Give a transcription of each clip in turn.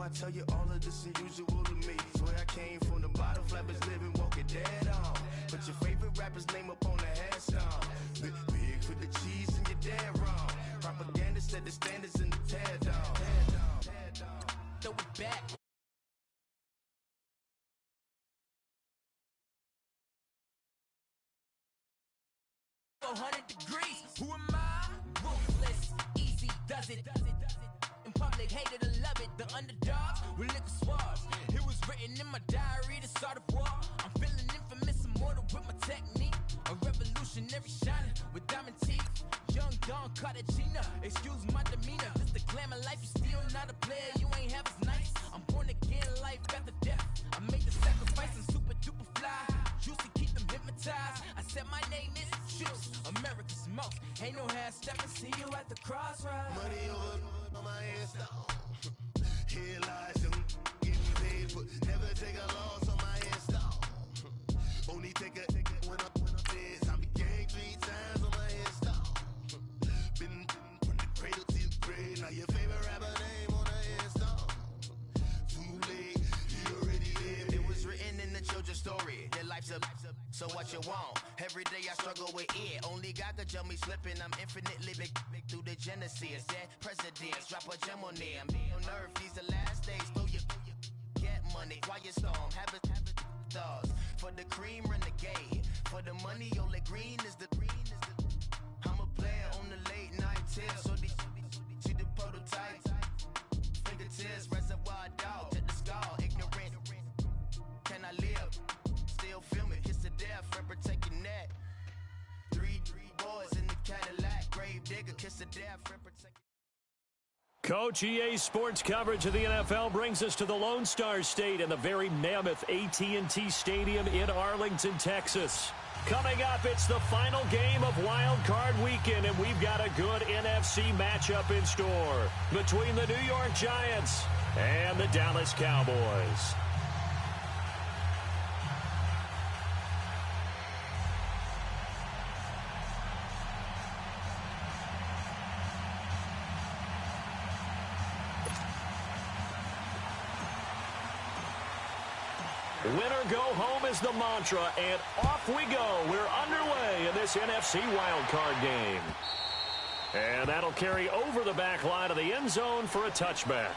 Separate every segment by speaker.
Speaker 1: I tell you all of this unusual to me. Swear I came from the bottom, flappers living, walking dead on. Put your favorite rapper's name up on the headstone. Big for the cheese and you're dead wrong. Propaganda set the standards in the tear down. Throw it back. 400 degrees. Who am I? Ruthless, easy does it. In public, hated or love it. The underdogs with liquor swabs. It was written in my diary to start a war. I'm feeling infamous, immortal with my technique. A revolutionary shining with diamond teeth. Young Don Cartagena, excuse my demeanor. This the glamour life, you still not a player. You ain't half as nice. I'm born again, life after death. I made the sacrifice, I'm super duper fly. Juicy, keep them hypnotized. I said my name is Juice, America's most. Ain't no half stepping, see you at the crossroads. Money over on my headstone. Here lies them getting paid, but never take a loss on my headstone. Only take a when I'm dead. I be gang 3 times on my headstone. Been from the cradle to the grave. Now your favorite rapper name on the headstone. Too late, you already lived. It was written in the children's story. Their life's a so what you want? Every day I struggle with it. Only God could tell me slipping. I'm infinitely big through the genesis. Dead presidents, drop a gem on them. On earth, these the last days. Throw your get money, quiet storm. Have it thoughts. For the cream, renegade. For the money, only green is the. I'm a player on the late night tips. So they see the prototype. Fingertips, reservoir dog. Check the skull, ignorant. Can I live? Still film it, kiss to death, friend protecting that. Three boys in the Cadillac, grave digger, kiss to death, friend protecting.
Speaker 2: Coach, EA Sports coverage of the NFL brings us to the Lone Star State and the very mammoth AT&T Stadium in Arlington, Texas. Coming up, it's the final game of Wildcard Weekend, and we've got a good NFC matchup in store between the New York Giants and the Dallas Cowboys. Winner go home is the mantra, and off we go. We're underway in this NFC wildcard game. And that'll carry over the back line of the end zone for a touchback.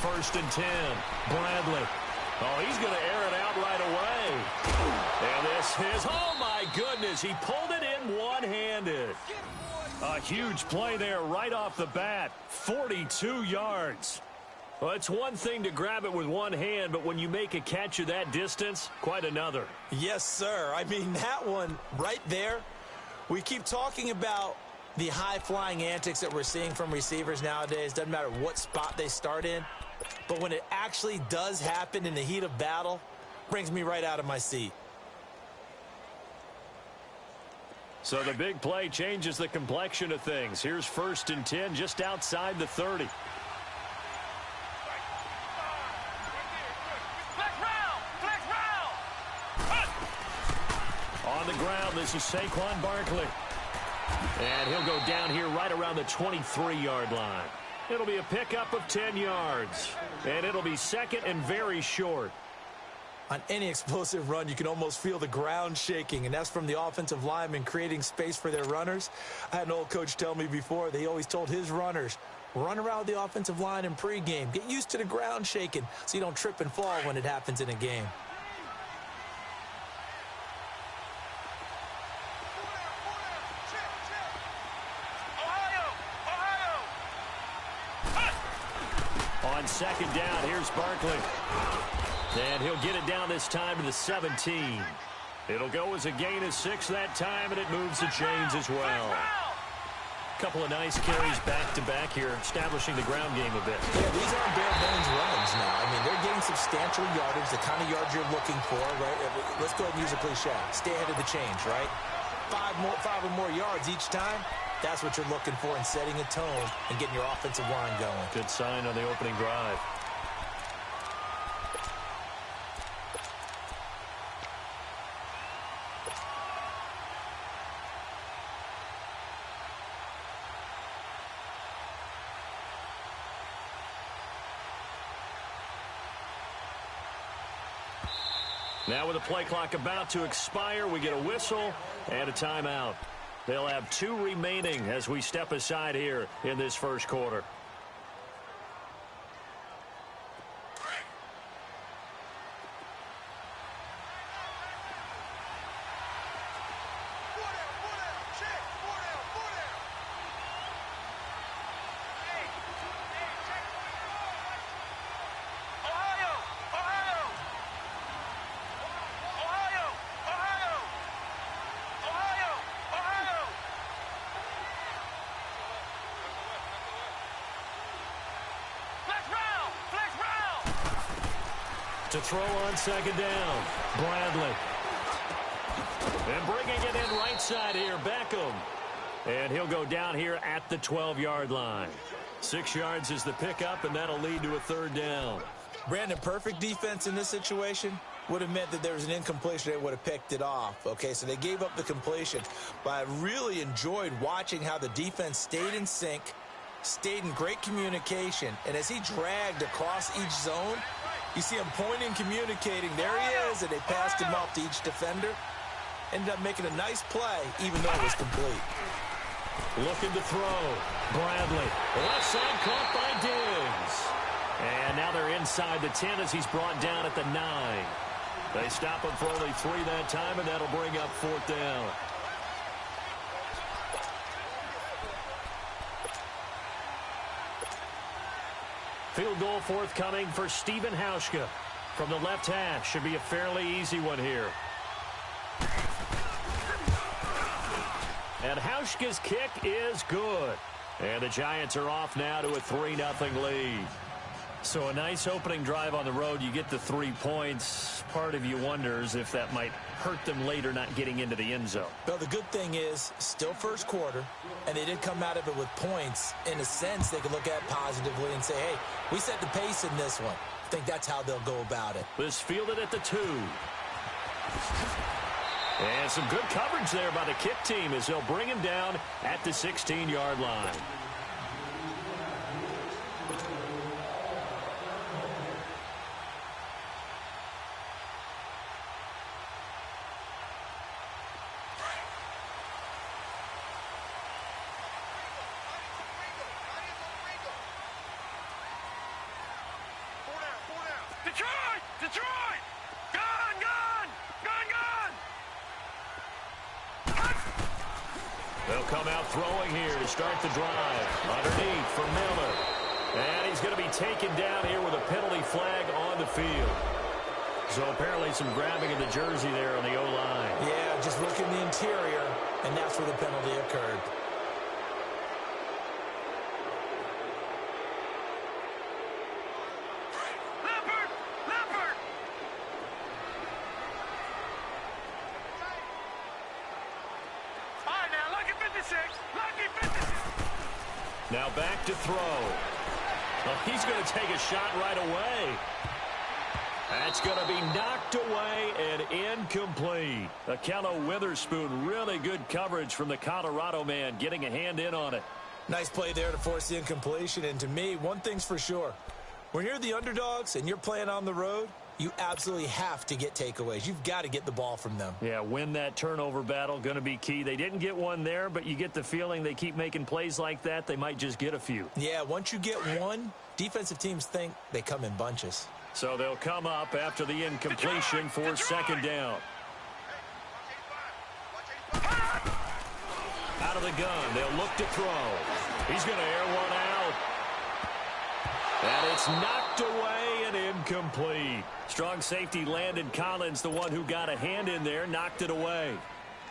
Speaker 2: First and 10. Bradley. Oh, he's going to air it out right away. And this is, oh my goodness, he pulled it in one-handed. A huge play there right off the bat. 42 yards. Well, it's one thing to grab it with one hand, but when you make a catch of that distance, quite another.
Speaker 3: Yes, sir. I mean, that one right there, we keep talking about the high-flying antics that we're seeing from receivers nowadays. Doesn't matter what spot they start in. But when it actually does happen in the heat of battle, brings me right out of my seat.
Speaker 2: So the big play changes the complexion of things. Here's first and 10 just outside the 30. On the ground, this is Saquon Barkley. And he'll go down here right around the 23-yard line. It'll be a pickup of 10 yards. And it'll be second and very short.
Speaker 3: On any explosive run, you can almost feel the ground shaking, and that's from the offensive linemen creating space for their runners. I had an old coach tell me before, they always told his runners, run around the offensive line in pregame. Get used to the ground shaking so you don't trip and fall when it happens in a game.
Speaker 2: On second down, here's Barkley. And he'll get it down this time to the 17. It'll go as a gain of 6 that time, and it moves the chains as well. Couple of nice carries back-to-back here, establishing the ground game a bit.
Speaker 3: Yeah, these aren't bare-bones runs now. I mean, they're getting substantial yardage, the kind of yards you're looking for, right? Let's go ahead and use a cliche. Stay ahead of the change, right? 5 or more yards each time. That's what you're looking for in setting a tone and getting your offensive line going.
Speaker 2: Good sign on the opening drive. Now with the play clock about to expire, we get a whistle and a timeout. They'll have 2 remaining as we step aside here in this first quarter. To throw on second down, Bradley. And bringing it in right side here, Beckham. And he'll go down here at the 12-yard line. 6 yards is the pickup, and that'll lead to a 3rd down.
Speaker 3: Brandon, perfect defense in this situation would have meant that there was an incompletion. They would have picked it off. Okay, so they gave up the completion. But I really enjoyed watching how the defense stayed in sync, stayed in great communication, and as he dragged across each zone, you see him pointing, communicating. There he is, and they passed him off to each defender. Ended up making a nice play, even though it was complete.
Speaker 2: Looking to throw. Bradley. Left side caught by Diggs. And now they're inside the 10 as he's brought down at the 9. They stop him for only 3 that time, and that'll bring up 4th down. Field goal forthcoming for Stephen Hauschka from the left hash. Should be a fairly easy one here. And Hauschka's kick is good. And the Giants are off now to a 3-0 lead. So a nice opening drive on the road. You get the 3 points. Part of you wonders if that might hurt them later not getting into the end zone.
Speaker 3: Well, the good thing is still first quarter, and they did come out of it with points. In a sense, they can look at it positively and say, hey, we set the pace in this one. I think that's how they'll go about it.
Speaker 2: This fielded at the 2. And some good coverage there by the kick team as they'll bring him down at the 16-yard line.
Speaker 1: Detroit! Gone!
Speaker 2: They'll come out throwing here to start the drive. Underneath for Miller. And he's going to be taken down here with a penalty flag on the field. So apparently some grabbing of the jersey there on the O-line.
Speaker 3: Yeah, just look in the interior, and that's where the penalty occurred.
Speaker 2: Now back to throw. Well, he's going to take a shot right away. That's going to be knocked away and incomplete. Akello Witherspoon, really good coverage from the Colorado man, getting a hand in on it.
Speaker 3: Nice play there to force the incompletion. And to me, one thing's for sure. When you're the underdogs and you're playing on the road, you absolutely have to get takeaways. You've got to get the ball from them.
Speaker 2: Yeah, win that turnover battle, going to be key. They didn't get one there, but you get the feeling they keep making plays like that, they might just get a few.
Speaker 3: Yeah, once you get one, defensive teams think they come in bunches.
Speaker 2: So they'll come up after the incompletion for second down. Out of the gun, they'll look to throw. He's going to air one out. And it's knocked away and incomplete. Strong safety Landon Collins, the one who got a hand in there, knocked it away.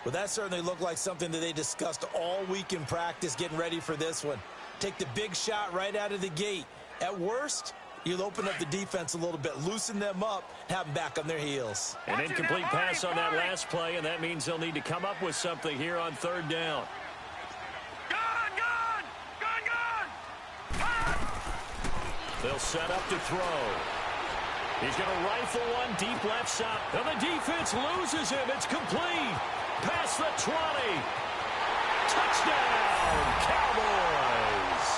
Speaker 3: Well, that certainly looked like something that they discussed all week in practice, getting ready for this one. Take the big shot right out of the gate. At worst, you'll open up the defense a little bit, loosen them up, have them back on their heels.
Speaker 2: An incomplete pass on that last play, and that means they'll need to come up with something here on third down. They'll set up to throw. He's going to rifle one deep left side. And the defense loses him. It's complete. Past the 20. Touchdown, Cowboys.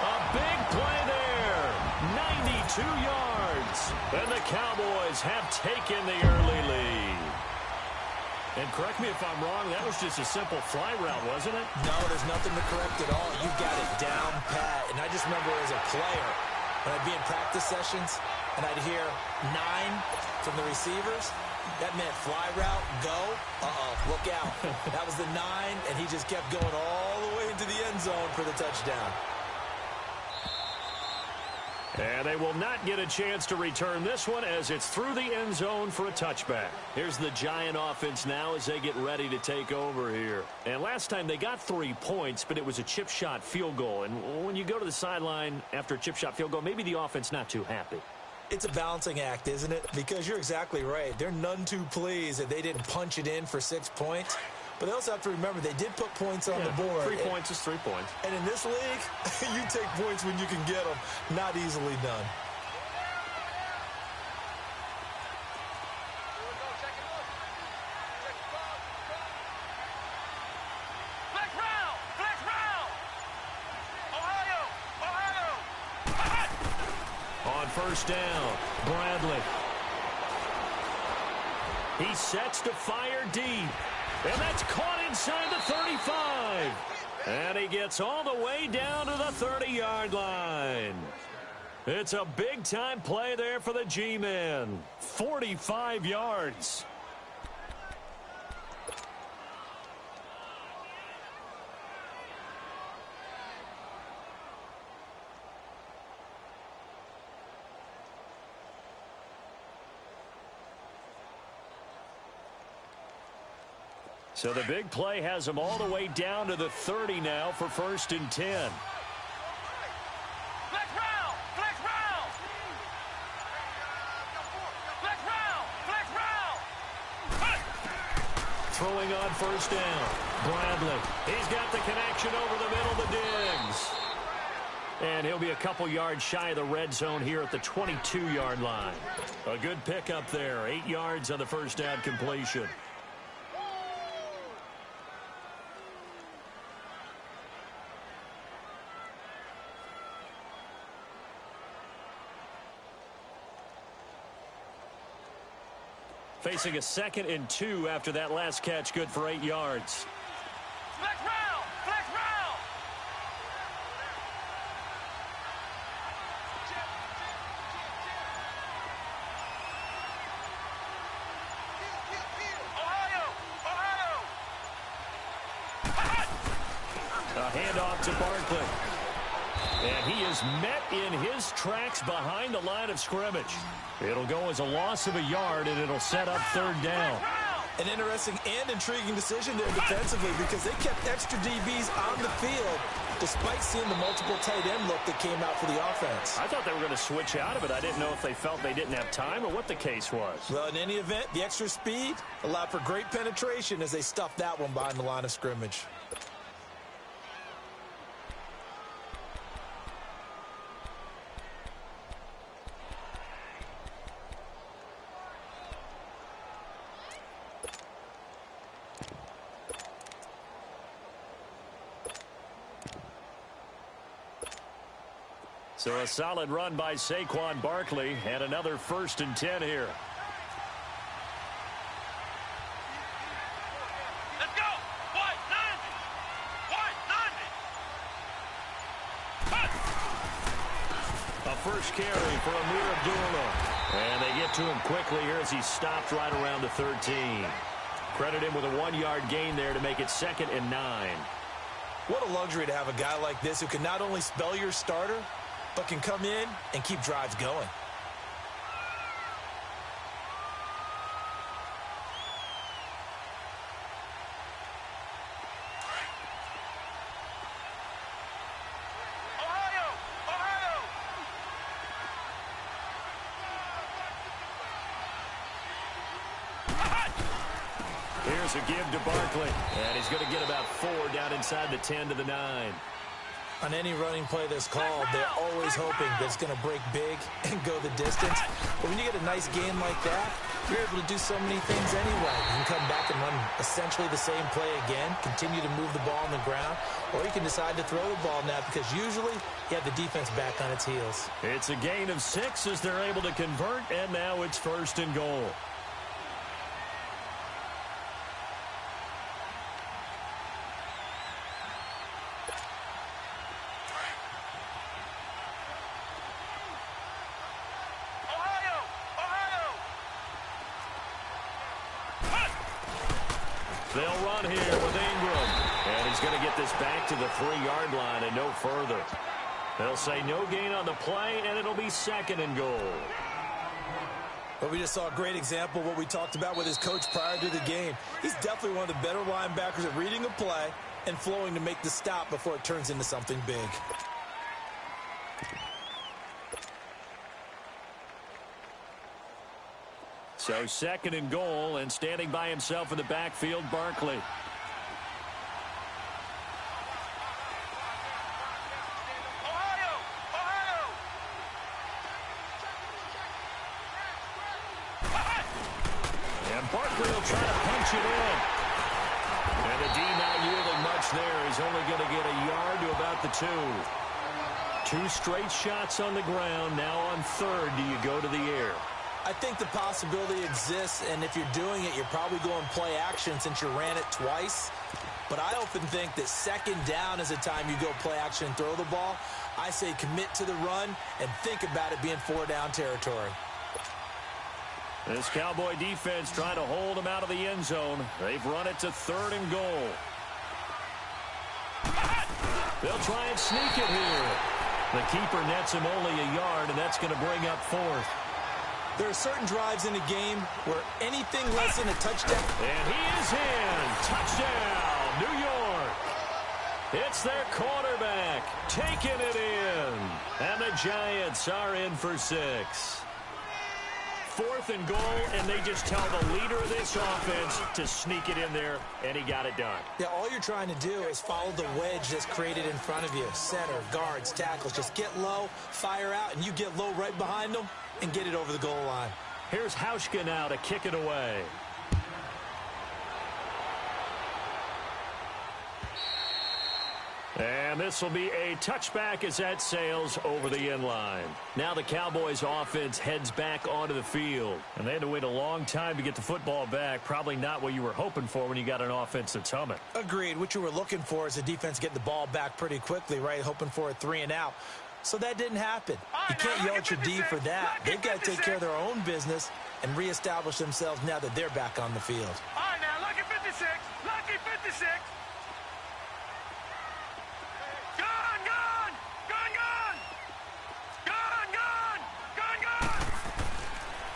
Speaker 2: A big play there. 92 yards. And the Cowboys have taken the early lead. And correct me if I'm wrong, that was just a simple fly route, wasn't it?
Speaker 3: No, there's nothing to correct at all. You got it down pat. And I just remember as a player, when I'd be in practice sessions and I'd hear 9 from the receivers, that meant fly route, go, look out. That was the 9, and he just kept going all the way into the end zone for the touchdown.
Speaker 2: And they will not get a chance to return this one as it's through the end zone for a touchback. Here's the Giant offense now as they get ready to take over here. And last time they got 3 points, but it was a chip shot field goal. And when you go to the sideline after a chip shot field goal, maybe the offense not too happy.
Speaker 3: It's a balancing act, isn't it? Because you're exactly right. They're none too pleased that they didn't punch it in for 6 points. But they also have to remember they did put points on the board.
Speaker 2: 3 points is 3 points.
Speaker 3: And in this league, you take points when you can get them. Not easily done.
Speaker 2: On first down, Bradley. He sets to fire deep. And that's caught inside the 35. And he gets all the way down to the 30-yard line. It's a big-time play there for the G-men. 45 yards. So the big play has them all the way down to the 30 now for 1st and 10. Throwing on first down. Bradley. He's got the connection over the middle to Diggs. And he'll be a couple yards shy of the red zone here at the 22-yard line. A good pickup there. 8 yards on the first down completion. Facing a 2nd and 2 after that last catch, good for 8 yards.
Speaker 1: Flex round! Flex round! Ohio!
Speaker 2: A handoff to Barkley. And he is met in his tracks behind the line of scrimmage. It'll go as a loss of a yard, and it'll set up 3rd down.
Speaker 3: An interesting and intriguing decision there defensively because they kept extra DBs on the field despite seeing the multiple tight end look that came out for the offense.
Speaker 2: I thought they were going to switch out of it. I didn't know if they felt they didn't have time or what the case was.
Speaker 3: Well, in any event, the extra speed allowed for great penetration as they stuffed that one behind the line of scrimmage.
Speaker 2: So a solid run by Saquon Barkley and another 1st and 10 here.
Speaker 1: Let's go! White 90!
Speaker 2: A first carry for Amir Abdullah. And they get to him quickly here as he stopped right around the 13. Credit him with a 1-yard gain there to make it 2nd and 9.
Speaker 3: What a luxury to have a guy like this who can not only spell your starter, but can come in and keep drives going.
Speaker 2: Here's a give to Barkley. And he's going to get about 4 down inside the 10 to the 9.
Speaker 3: On any running play that's called, they're always hoping that it's going to break big and go the distance. But when you get a nice game like that, you're able to do so many things anyway. You can come back and run essentially the same play again, continue to move the ball on the ground, or you can decide to throw the ball now because usually you have the defense back on its heels.
Speaker 2: It's a gain of 6 as they're able to convert, and now it's 1st and goal. They'll run here with Ingram. And he's going to get this back to the 3-yard line and no further. They'll say no gain on the play, and it'll be 2nd and goal.
Speaker 3: Well, we just saw a great example of what we talked about with his coach prior to the game. He's definitely one of the better linebackers at reading a play and flowing to make the stop before it turns into something big.
Speaker 2: So 2nd and goal, and standing by himself in the backfield, Barkley. And Barkley will try to punch it in. And the D not yielding much there. He's only going to get a yard to about the 2. 2 straight shots on the ground. Now on 3rd, do you go to the air?
Speaker 3: I think the possibility exists, and if you're doing it, you're probably going play action since you ran it twice. But I often think that 2nd down is the time you go play action and throw the ball. I say commit to the run and think about it being 4-down territory.
Speaker 2: This Cowboy defense trying to hold him out of the end zone. They've run it to 3rd and goal. They'll try and sneak it here. The keeper nets him only a yard, and that's going to bring up 4th.
Speaker 3: There are certain drives in a game where anything less than a touchdown.
Speaker 2: And he is in. Touchdown, New York. It's their quarterback taking it in. And the Giants are in for 6. 4th and goal, and they just tell the leader of this offense to sneak it in there, and he got it done.
Speaker 3: Yeah, all you're trying to do is follow the wedge that's created in front of you. Center, guards, tackles. Just get low, fire out, and you get low right behind them and get it over the goal line.
Speaker 2: Here's Hauschka now to kick it away. And this will be a touchback as that sails over the end line. Now the Cowboys offense heads back onto the field. And they had to wait a long time to get the football back. Probably not what you were hoping for when you got an offense that's humming.
Speaker 3: Agreed. What you were looking for is the defense getting the ball back pretty quickly, right? Hoping for a 3 and out. So that didn't happen. You can't yell at your D for that. They've got to take care of their own business and reestablish themselves now that they're back on the field.
Speaker 4: All right, now, lucky 56. Lucky 56.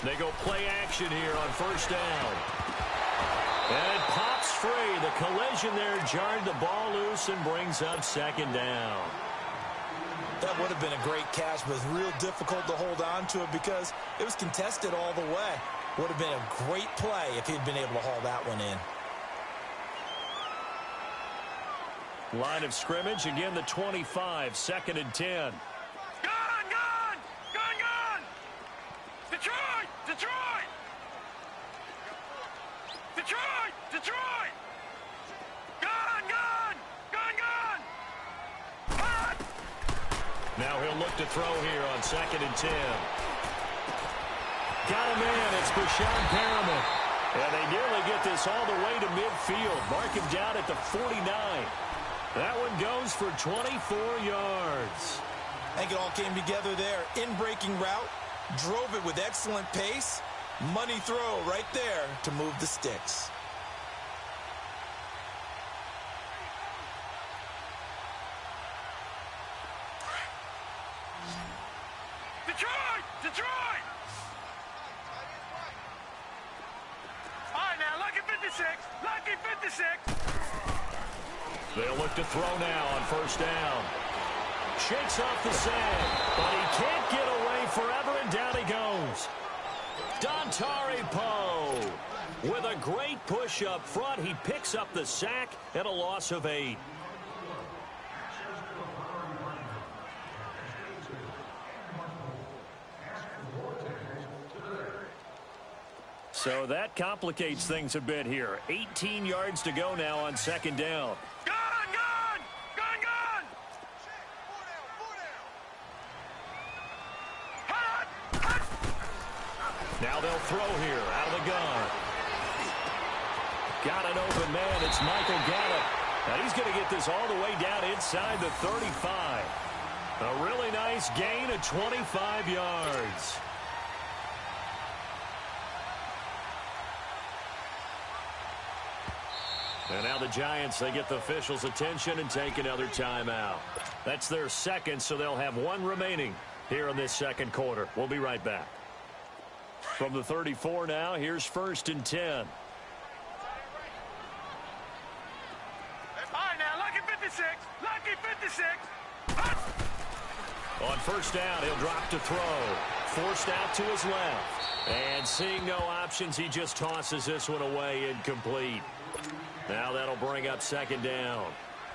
Speaker 2: They go play action here on 1st down. And it pops free. The collision there jarred the ball loose and brings up 2nd down.
Speaker 3: That would have been a great catch, but it's real difficult to hold on to it because it was contested all the way. Would have been a great play if he'd been able to haul that one in.
Speaker 2: Line of scrimmage, again the 25, 2nd and 10.
Speaker 4: Detroit! Detroit! Detroit! Detroit! Gone!
Speaker 2: Now he'll look to throw here on 2nd and 10. Got a man. It's Brashad Perriman. And they nearly get this all the way to midfield. Mark him down at the 49. That one goes for 24 yards.
Speaker 3: I think it all came together there. In-breaking route. Drove it with excellent pace. Money throw right there to move the sticks.
Speaker 4: Detroit! Detroit! All right, now, lucky 56. Lucky 56.
Speaker 2: They'll look to throw now on 1st down. Shakes off the sand, but he can't get away forever, and down he goes. Dontari Poe With a great push up front, he picks up the sack and a loss of 8. So that complicates things a bit here. 18 yards to go now on second down.
Speaker 4: Gun! Gun! Gun! Gun! Hot! Hot!
Speaker 2: Now they'll throw here out of the gun. Got an open man. It's Michael Gallup. Now he's going to get this all the way down inside the 35. A really nice gain of 25 yards. And now the Giants, they get the officials' attention and take another timeout. That's their second, so they'll have one remaining here in this second quarter. We'll be right back. From the 34 now, here's 1st and 10.
Speaker 4: All right, now, lucky 56. Lucky 56. Hot!
Speaker 2: On first down, he'll drop to throw. Forced out to his left. And seeing no options, he just tosses this one away incomplete. Now that'll bring up second down.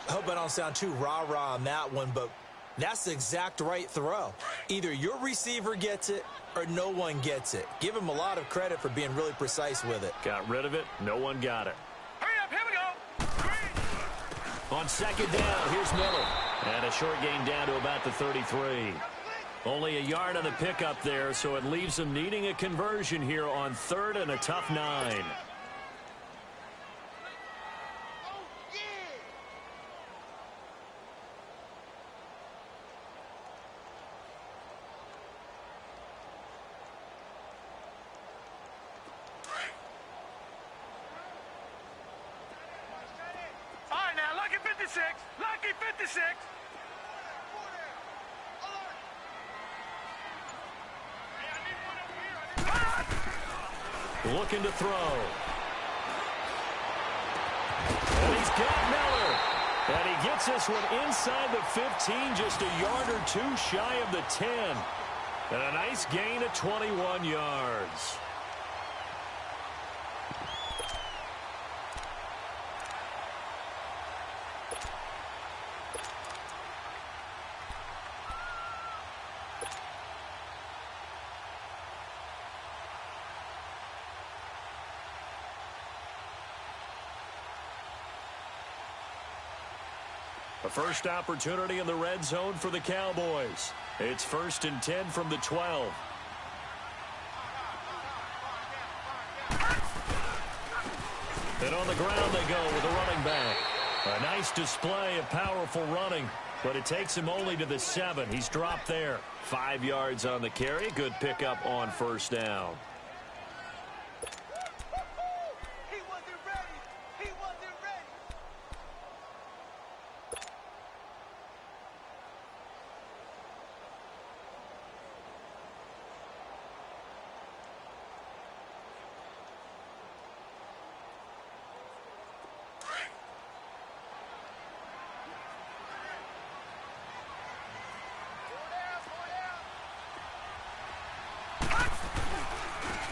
Speaker 3: I hope I don't sound too rah-rah on that one, but that's the exact right throw. Either your receiver gets it or no one gets it. Give him a lot of credit for being really precise with it.
Speaker 2: Got rid of it. No one got it.
Speaker 4: Hurry up, here we go.
Speaker 2: On second down, here's Miller. And a short gain down to about the 33. Only a yard on the pickup there, so it leaves them needing a conversion here on 3rd and a tough 9.
Speaker 4: All right, now, lucky 56. Lucky 56. Hot!
Speaker 2: Looking to throw. And he's got Miller. And he gets this one inside the 15, just a yard or two shy of the 10. And a nice gain of 21 yards. A first opportunity in the red zone for the Cowboys. It's 1st and 10 from the 12. And on the ground they go with a running back. A nice display of powerful running, but it takes him only to the 7. He's dropped there. 5 yards on the carry. Good pickup on first down.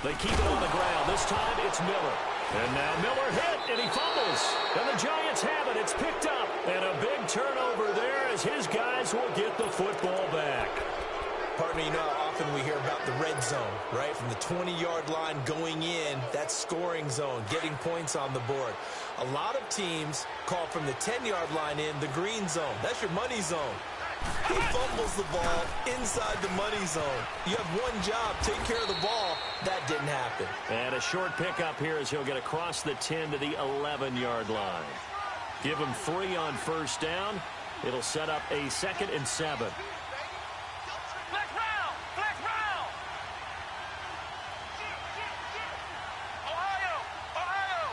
Speaker 2: They keep it on the ground. This time it's Miller. And now Miller hit, and he fumbles. And the Giants have it. It's picked up. And a big turnover there as his guys will get the football back.
Speaker 3: Partner, you know how often we hear about the red zone, right? From the 20-yard line going in, that scoring zone, getting points on the board. A lot of teams call from the 10-yard line in the green zone. That's your money zone. He fumbles the ball inside the money zone. You have one job, take care of the ball. That didn't happen.
Speaker 2: And a short pickup here as he'll get across the 10 to the 11-yard line. Give him 3 on first down. It'll set up a 2nd and 7.
Speaker 4: Flex round! Flex round! Ohio! Ohio!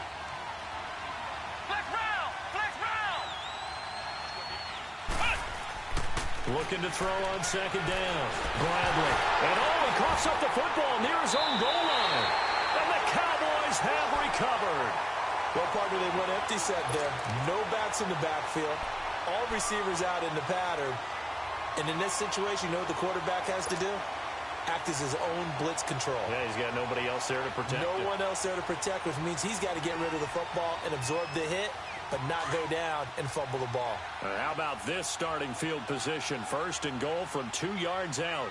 Speaker 4: Flex round! Flex round! Hot!
Speaker 2: Looking to throw on second down. Bradley. And he coughs up the football near his own goal line. And the Cowboys have recovered.
Speaker 3: Well, partner, they went empty set there. No backs in the backfield. All receivers out in the pattern. And in this situation, you know what the quarterback has to do? act as his own blitz control.
Speaker 2: Yeah, he's got nobody else there to protect
Speaker 3: No
Speaker 2: him.
Speaker 3: one else there to protect, which means he's got to get rid of the football and absorb the hit, but not go down and fumble the ball.
Speaker 2: How about this starting field position? 1st and goal from 2 yards out.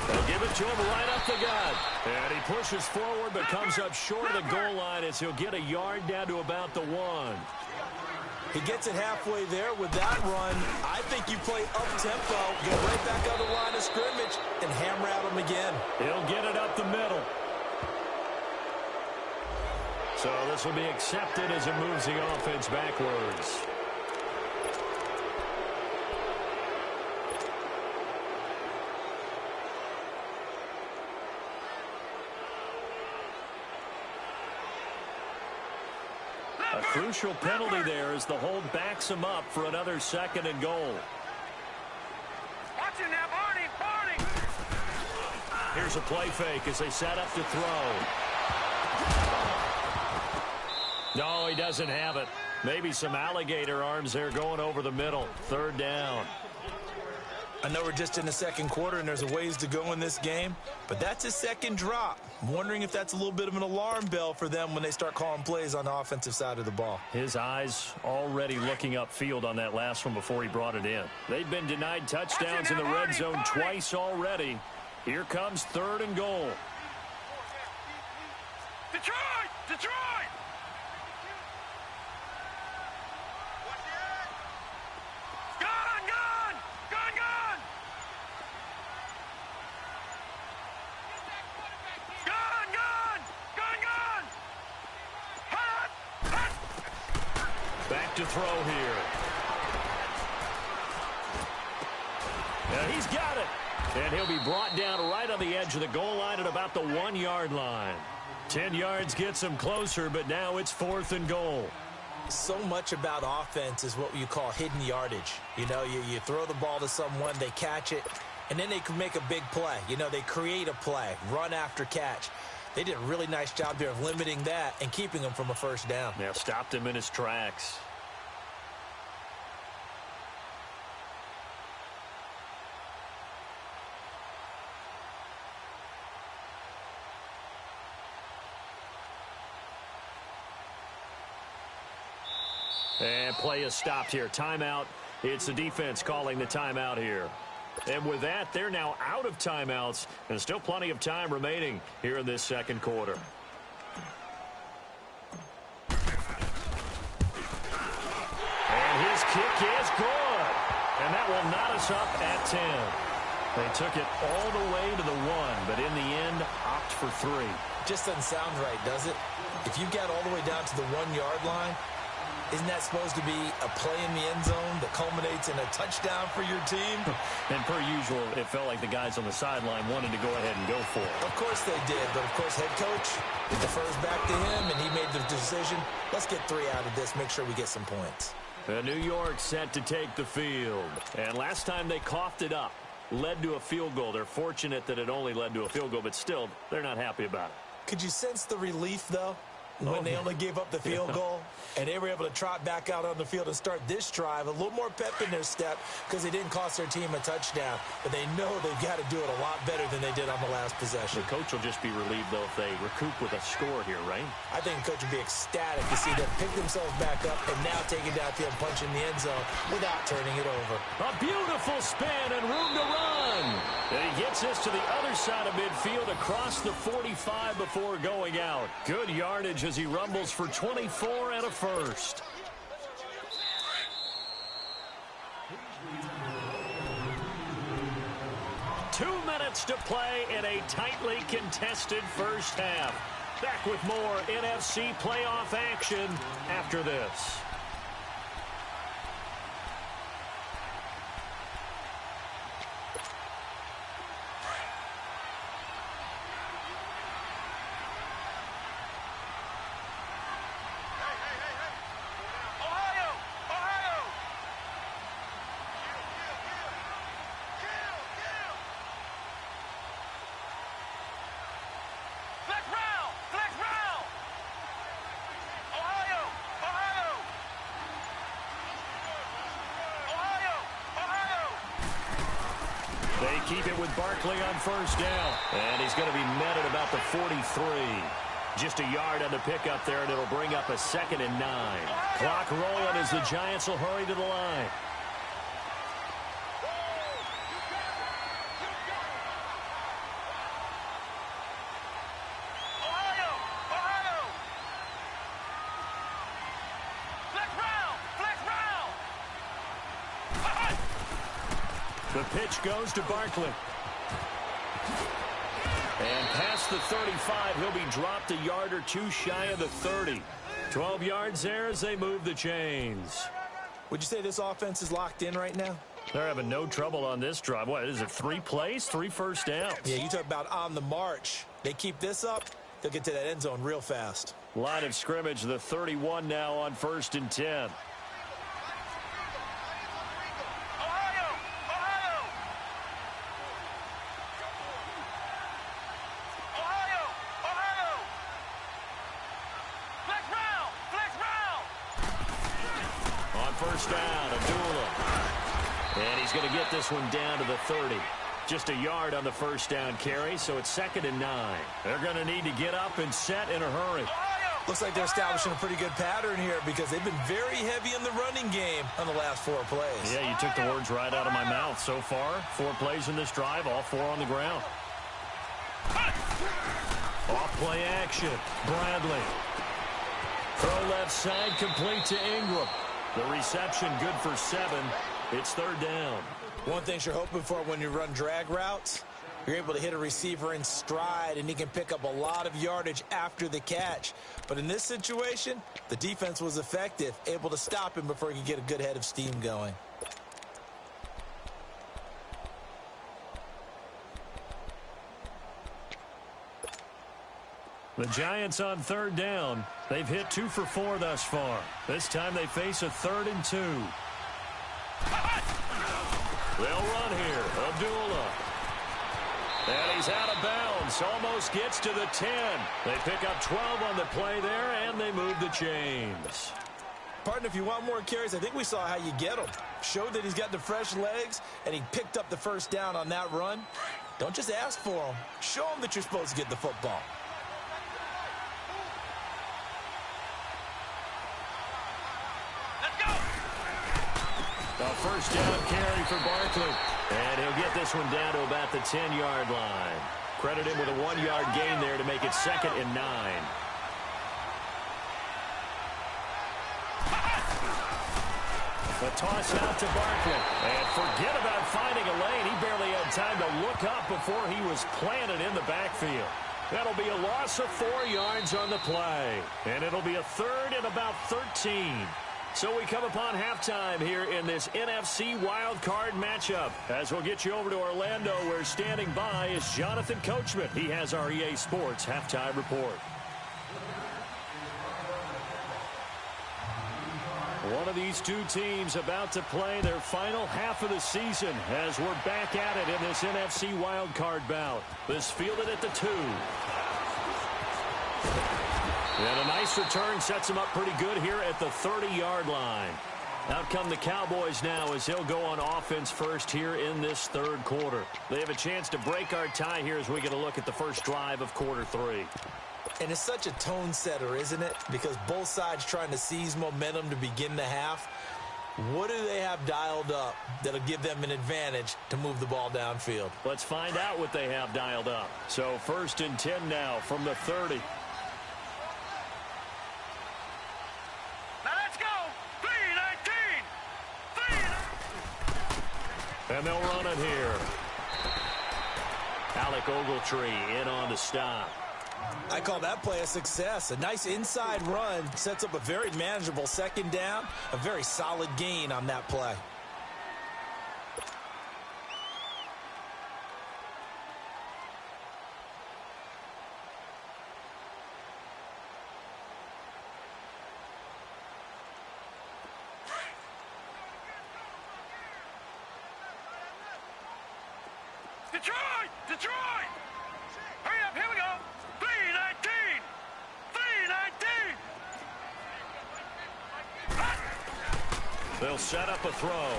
Speaker 2: They'll give it to him right up the gut. And he pushes forward but comes up short of the goal line as he'll get a yard down to about the 1.
Speaker 3: He gets it halfway there with that run. I think you play up-tempo, get right back on the line of scrimmage, and hammer at him again.
Speaker 2: He'll get it up the middle. So this will be accepted as it moves the offense backwards. A crucial penalty there as the hold backs him up for another 2nd and goal.
Speaker 4: Watch it now, Barney!
Speaker 2: Here's a play fake as they set up to throw. No, he doesn't have it. Maybe some alligator arms there going over the middle. 3rd down.
Speaker 3: I know we're just in the 2nd quarter and there's a ways to go in this game, but that's his 2nd drop. I'm wondering if that's a little bit of an alarm bell for them when they start calling plays on the offensive side of the ball.
Speaker 2: His eyes already looking upfield on that last one before he brought it in. They've been denied touchdowns in the red zone twice already. Here comes 3rd and goal.
Speaker 4: Detroit! Detroit!
Speaker 2: To throw here. And he's got it. And he'll be brought down right on the edge of the goal line at about the 1-yard line. 10 yards gets him closer, but now it's 4th and goal.
Speaker 3: So much about offense is what you call hidden yardage. You know, you throw the ball to someone, they catch it, and then they can make a big play. You know, they create a play, run after catch. They did a really nice job there of limiting that and keeping him from a 1st down.
Speaker 2: Yeah, stopped him in his tracks. And play is stopped here. Timeout. It's the defense calling the timeout here. And with that, they're now out of timeouts. And still plenty of time remaining here in this 2nd quarter. And his kick is good. And that will knot us up at 10. They took it all the way to the 1, but in the end, opt for 3.
Speaker 3: Just doesn't sound right, does it? If you get all the way down to the 1-yard line, isn't that supposed to be a play in the end zone that culminates in a touchdown for your team?
Speaker 2: And per usual, it felt like the guys on the sideline wanted to go ahead and go for it.
Speaker 3: Of course they did, but of course head coach, it defers back to him, and he made the decision, let's get 3 out of this, make sure we get some points.
Speaker 2: New York set to take the field. And last time they coughed it up, led to a field goal. They're fortunate that it only led to a field goal, but still, they're not happy about it.
Speaker 3: Could you sense the relief, though? When they only gave up the field goal, and they were able to trot back out on the field and start this drive, a little more pep in their step because they didn't cost their team a touchdown. But they know they've got to do it a lot better than they did on the last possession.
Speaker 2: The coach will just be relieved, though, if they recoup with a score here, right?
Speaker 3: I think the coach would be ecstatic to see them pick themselves back up and now take it downfield and punch in the end zone without turning it over.
Speaker 2: A beautiful spin and room to run. And he gets this to the other side of midfield across the 45 before going out. Good yardage as he rumbles for 24 and a first. Two minutes to play in a tightly contested first half. Back with more NFC playoff action after this. They keep it with Barkley on first down. And he's going to be met at about the 43. Just a yard on the pickup there, and it'll bring up a 2nd and 9. Clock rolling as the Giants will hurry to the line. The pitch goes to Barkley. And past the 35, he'll be dropped a yard or two shy of the 30. 12 yards there as they move the chains.
Speaker 3: Would you say this offense is locked in right now?
Speaker 2: They're having no trouble on this drive. What is it, 3 plays, 3 first downs?
Speaker 3: Yeah, you talk about on the march. They keep this up, they'll get to that end zone real fast.
Speaker 2: Line of scrimmage, the 31 now on 1st and 10. First down, Abdullah. And he's going to get this one down to the 30. Just a yard on the first down carry, so it's 2nd and 9. They're going to need to get up and set in a hurry.
Speaker 3: Looks like they're establishing a pretty good pattern here because they've been very heavy in the running game on the last 4 plays.
Speaker 2: Yeah, you took the words right out of my mouth. So far, 4 plays in this drive, all 4 on the ground. Off play action. Bradley. Throw left side, complete to Ingram. The reception good for 7. It's 3rd down.
Speaker 3: One thing you're hoping for when you run drag routes, you're able to hit a receiver in stride, and he can pick up a lot of yardage after the catch. But in this situation, the defense was effective, able to stop him before he could get a good head of steam going.
Speaker 2: The Giants on 3rd down. They've hit 2 for 4 thus far. This time they face a 3rd and 2. They'll run here. Abdullah. And he's out of bounds. Almost gets to the 10. They pick up 12 on the play there, and they move the chains.
Speaker 3: Partner, if you want more carries, I think we saw how you get them. Showed that he's got the fresh legs, and he picked up the first down on that run. Don't just ask for them. Show them that you're supposed to get the football.
Speaker 2: A first down carry for Barkley. And he'll get this one down to about the 10-yard line. Credit him with a 1-yard gain there to make it 2nd and 9. The toss out to Barkley. And forget about finding a lane. He barely had time to look up before he was planted in the backfield. That'll be a loss of 4 yards on the play. And it'll be a 3rd and about 13. So we come upon halftime here in this NFC Wildcard matchup. As we'll get you over to Orlando, where standing by is Jonathan Coachman. He has our EA Sports halftime report. One of these two teams about to play their final half of the season as we're back at it in this NFC Wildcard bout. This fielded at the 2. And a nice return sets him up pretty good here at the 30-yard line. Out come the Cowboys now as they'll go on offense first here in this 3rd quarter. They have a chance to break our tie here as we get a look at the first drive of quarter 3.
Speaker 3: And it's such a tone setter, isn't it? Because both sides trying to seize momentum to begin the half. What do they have dialed up that'll give them an advantage to move the ball downfield?
Speaker 2: Let's find out what they have dialed up. So 1st and 10 now from the 30. And they'll run it here. Alec Ogletree in on the stop.
Speaker 3: I call that play a success. A nice inside run sets up a very manageable 2nd down. A very solid gain on that play.
Speaker 4: Detroit! Detroit! Hurry up, here we go! 3-19! 3-19!
Speaker 2: They'll set up a throw.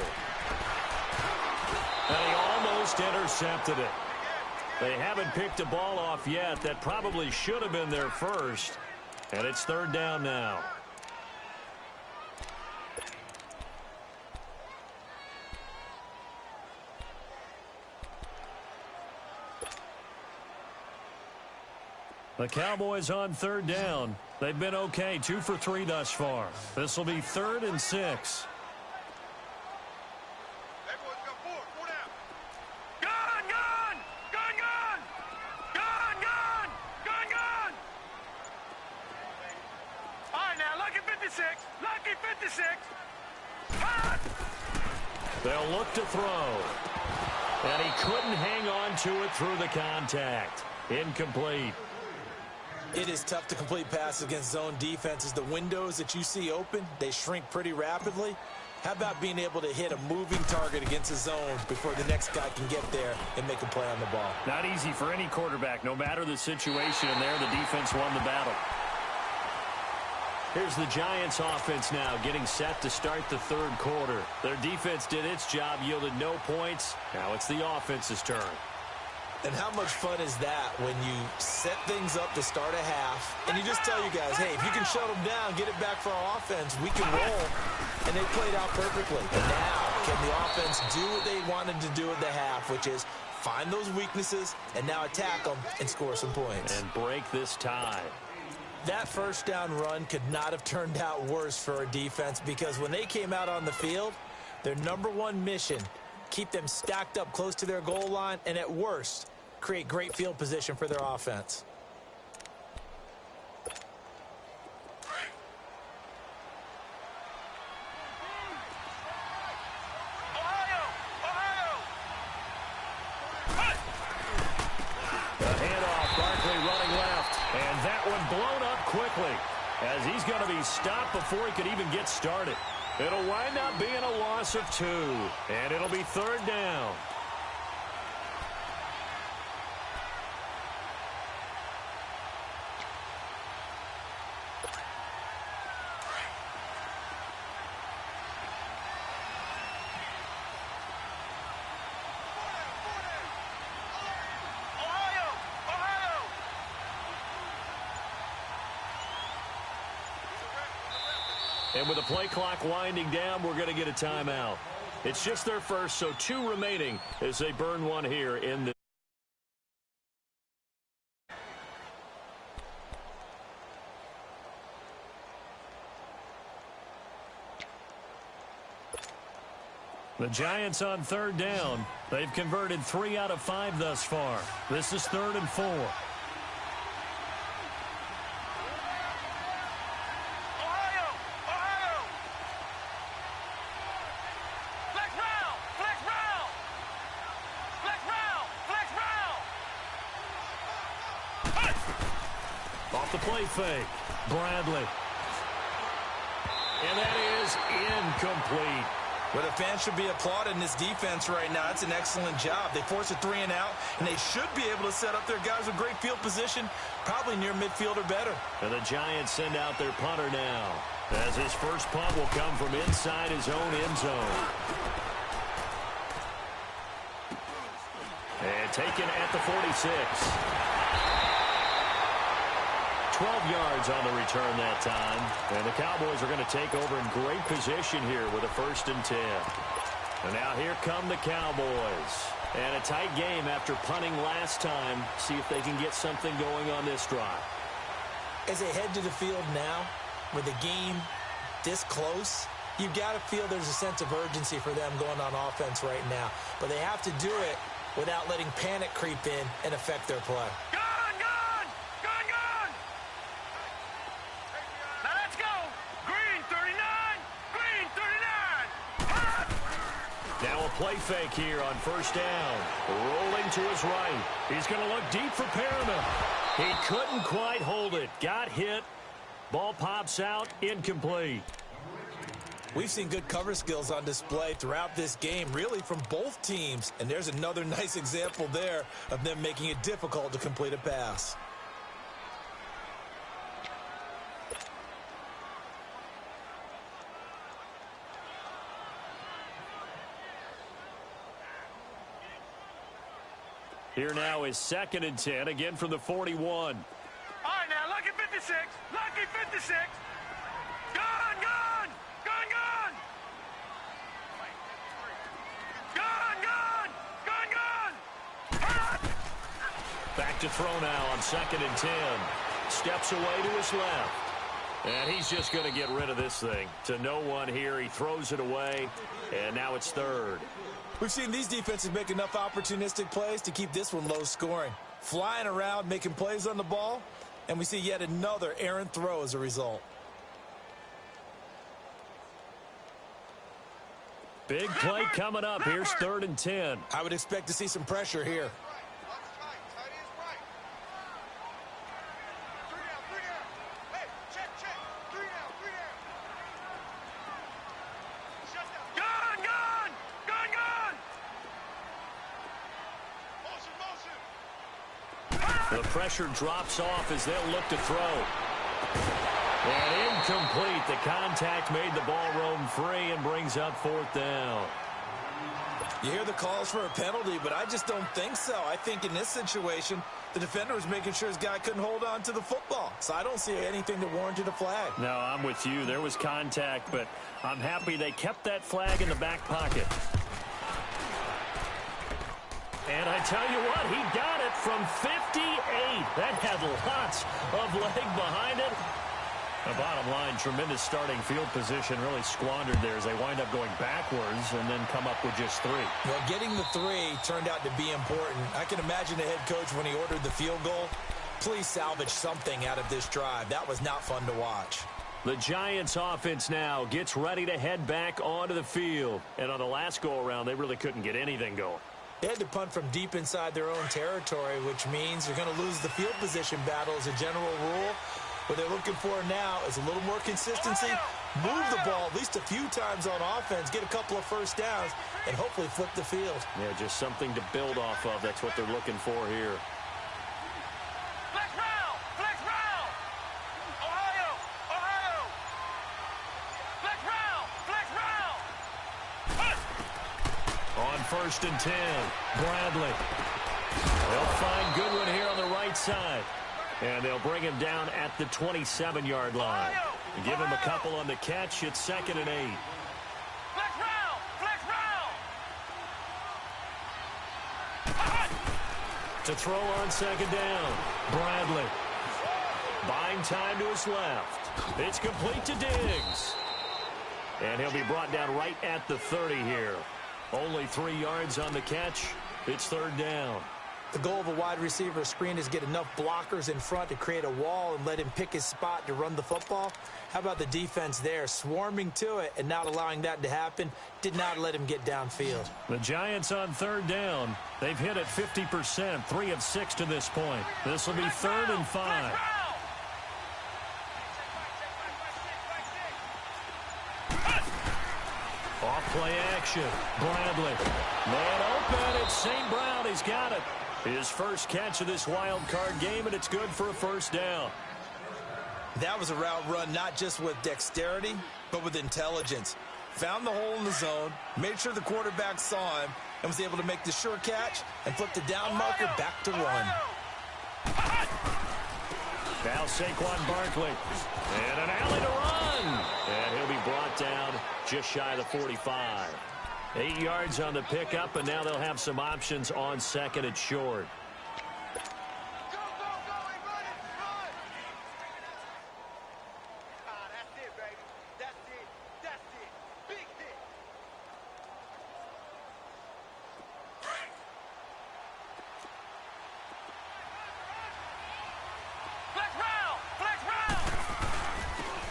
Speaker 2: And he almost just intercepted it. They haven't picked a ball off yet. That probably should have been their first. And it's third down now. The Cowboys on third down. They've been okay, 2 for 3 thus far. This will be 3rd and 6.
Speaker 4: Lucky 56.
Speaker 2: They'll look to throw. And he couldn't hang on to it through the contact. Incomplete.
Speaker 3: It is tough to complete passes against zone defenses. The windows that you see open, they shrink pretty rapidly. How about being able to hit a moving target against a zone before the next guy can get there and make a play on the ball?
Speaker 2: Not easy for any quarterback, no matter the situation. And there, the defense won the battle. Here's the Giants offense now getting set to start the third quarter. Their defense did its job, yielded no points. Now it's the offense's turn.
Speaker 3: And how much fun is that when you set things up to start a half and you just tell you guys, hey, if you can shut them down, get it back for our offense, we can roll. And they played out perfectly. And now, can the offense do what they wanted to do at the half, which is find those weaknesses and now attack them and score some points.
Speaker 2: And break this tie.
Speaker 3: That first down run could not have turned out worse for our defense because when they came out on the field, their #1 mission, keep them stacked up close to their goal line, and at worst, create great field position for their offense.
Speaker 2: Quickly, as he's going to be stopped before he could even get started. It'll wind up being a loss of 2, and it'll be third down. And with the play clock winding down, we're going to get a timeout. It's just their first, so 2 remaining as they burn one here in the... The Giants on third down. They've converted 3 out of 5 thus far. This is 3rd and 4. Off the play fake, Bradley. And that is incomplete.
Speaker 3: Well, the fans should be applauding this defense right now. It's an excellent job. They force a 3 and out, and they should be able to set up their guys with great field position, probably near midfield or better.
Speaker 2: And the Giants send out their punter now, as his first punt will come from inside his own end zone. And taken at the 46. 12 yards on the return that time. And the Cowboys are going to take over in great position here with a 1st and 10. And now here come the Cowboys. And a tight game after punting last time. See if they can get something going on this drive.
Speaker 3: As they head to the field now, with the game this close, you've got to feel there's a sense of urgency for them going on offense right now. But they have to do it without letting panic creep in and affect their play.
Speaker 2: Play fake here on first down. Rolling to his right. He's going to look deep for Perriman. He couldn't quite hold it. Got hit. Ball pops out. Incomplete.
Speaker 3: We've seen good cover skills on display throughout this game, really from both teams. And there's another nice example there of them making it difficult to complete a pass.
Speaker 2: Here now is 2nd and 10, again from the 41.
Speaker 4: All right, now, lucky 56. Lucky 56. Gun, gun. Gun, gun. Gun, gun. Gun, gun.
Speaker 2: Back to throw now on 2nd and 10. Steps away to his left. And he's just going to get rid of this thing. To no one here. He throws it away. And now it's 3rd.
Speaker 3: We've seen these defenses make enough opportunistic plays to keep this one low scoring. Flying around, making plays on the ball. And we see yet another errant throw as a result.
Speaker 2: Big play coming up. Here's 3rd and 10.
Speaker 3: I would expect to see some pressure here.
Speaker 2: The pressure drops off as they'll look to throw. And incomplete. The contact made the ball roam free and brings up 4th down.
Speaker 3: You hear the calls for a penalty, but I just don't think so. I think in this situation, the defender was making sure his guy couldn't hold on to the football. So I don't see anything that warranted a flag.
Speaker 2: No, I'm with you. There was contact, but I'm happy they kept that flag in the back pocket. And I tell you what, he got it from 58. That had lots of leg behind it. The bottom line, tremendous starting field position, really squandered there as they wind up going backwards and then come up with just 3.
Speaker 3: Well, getting the 3 turned out to be important. I can imagine the head coach when he ordered the field goal. Please salvage something out of this drive. That was not fun to watch.
Speaker 2: The Giants offense now gets ready to head back onto the field. And on the last go-around, they really couldn't get anything going.
Speaker 3: They had to punt from deep inside their own territory, which means you're going to lose the field position battle as a general rule. What they're looking for now is a little more consistency, move the ball at least a few times on offense, get a couple of first downs, and hopefully flip the field.
Speaker 2: Yeah, just something to build off of. That's what they're looking for here.
Speaker 4: Flex round! Flex round! Ohio! Ohio! Flex round! Flex round!
Speaker 2: On 1st and 10, Bradley. They'll find Goodwin here on the right side. And they'll bring him down at the 27-yard line. Give him a couple on the catch. It's 2nd and 8.
Speaker 4: Flex round! Flex round!
Speaker 2: To throw on 2nd down, Bradley. Buying time to his left. It's complete to Diggs. And he'll be brought down right at the 30 here. Only 3 yards on the catch. It's 3rd down.
Speaker 3: The goal of a wide receiver screen is get enough blockers in front to create a wall and let him pick his spot to run the football. How about the defense there, swarming to it and not allowing that to happen? Did not let him get downfield.
Speaker 2: The Giants on 3rd down. They've hit at 50%, 3 of 6 to this point. This will be 3rd and 5. Off play action. Bradley. Man open. It's St. Brown. He's got it. His first catch of this wild card game, and it's good for a 1st down.
Speaker 3: That was a route run not just with dexterity, but with intelligence. Found the hole in the zone, made sure the quarterback saw him, and was able to make the sure catch and flip the down marker back to run.
Speaker 2: Now Saquon Barkley. And an alley to run. And he'll be brought down just shy of the 45. 8 yards on the pickup, and now they'll have some options on 2nd and short.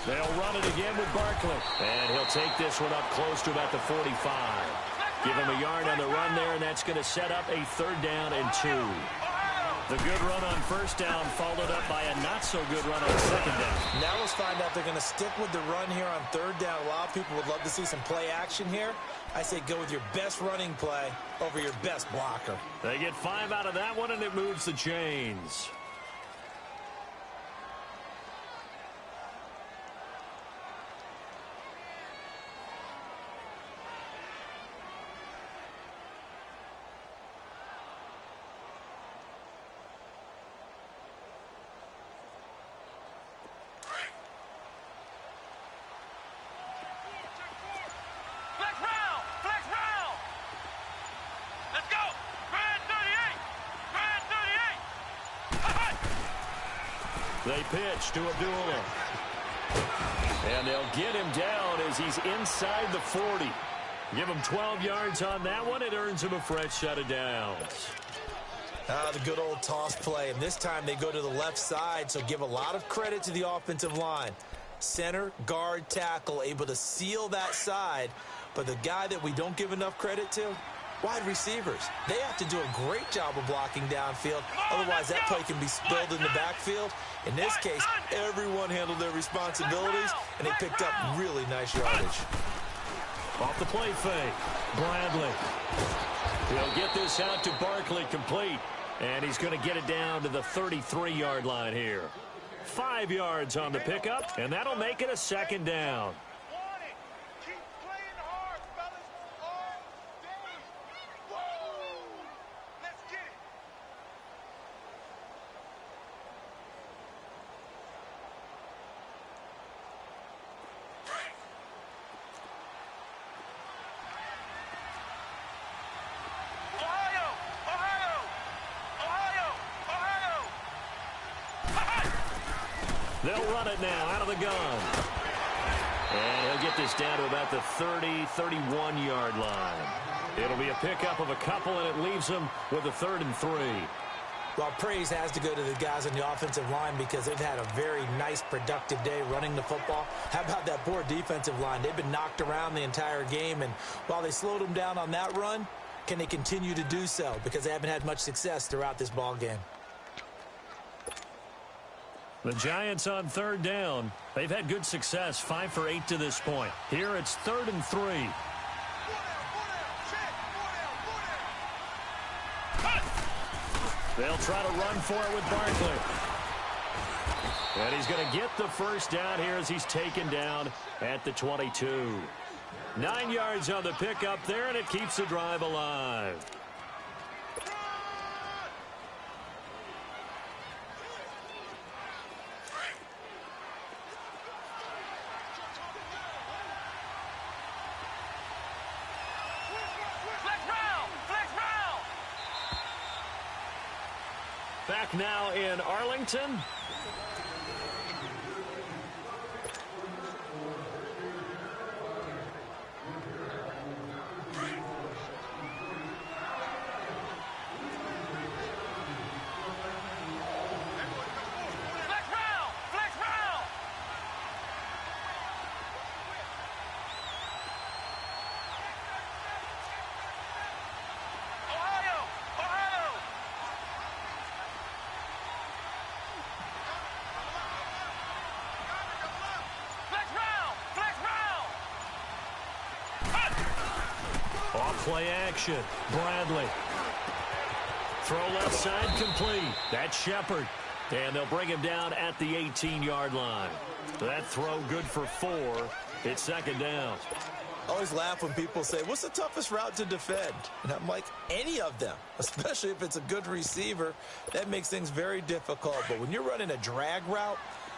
Speaker 2: They'll run it again with Barkley. And he'll take this one up close to about the 45. Give him a yard on the run there, and that's going to set up a 3rd down and 2. The good run on 1st down followed up by a not-so-good run on 2nd down.
Speaker 3: Now let's find out they're going to stick with the run here on 3rd down. A lot of people would love to see some play action here. I say go with your best running play over your best blocker.
Speaker 2: They get 5 out of that one, and it moves the chains. They pitch to Abdullah. And they'll get him down as he's inside the 40. Give him 12 yards on that one. It earns him a fresh set of downs.
Speaker 3: The good old toss play. And this time they go to the left side, so give a lot of credit to the offensive line. Center, guard, tackle, able to seal that side. But the guy that we don't give enough credit to, wide receivers. They have to do a great job of blocking downfield. Otherwise, that play can be spilled in the backfield. In this case, everyone handled their responsibilities, and they picked up really nice yardage.
Speaker 2: Off the play fake, Bradley. He'll get this out to Barkley complete, and he's going to get it down to the 33-yard line here. 5 yards on the pickup, and that'll make it a second down. They'll run it now out of the gun. And he'll get this down to about the 30, 31-yard line. It'll be a pickup of a couple, and it leaves them with a 3rd and 3.
Speaker 3: Well, praise has to go to the guys on the offensive line because they've had a very nice, productive day running the football. How about that poor defensive line? They've been knocked around the entire game, and while they slowed them down on that run, can they continue to do so? Because they haven't had much success throughout this ball game.
Speaker 2: The Giants on 3rd down. They've had good success, 5 for 8 to this point. Here it's 3rd and 3. They'll try to run for it with Barkley. And he's going to get the first down here as he's taken down at the 22. 9 yards on the pickup there, and it keeps the drive alive. Back now in Arlington. Play action. Bradley. Throw left side complete. That's Shepard. And they'll bring him down at the 18-yard line. That throw good for 4. It's 2nd down.
Speaker 3: I always laugh when people say, what's the toughest route to defend? And I'm like, any of them, especially if it's a good receiver. That makes things very difficult. But when you're running a drag route,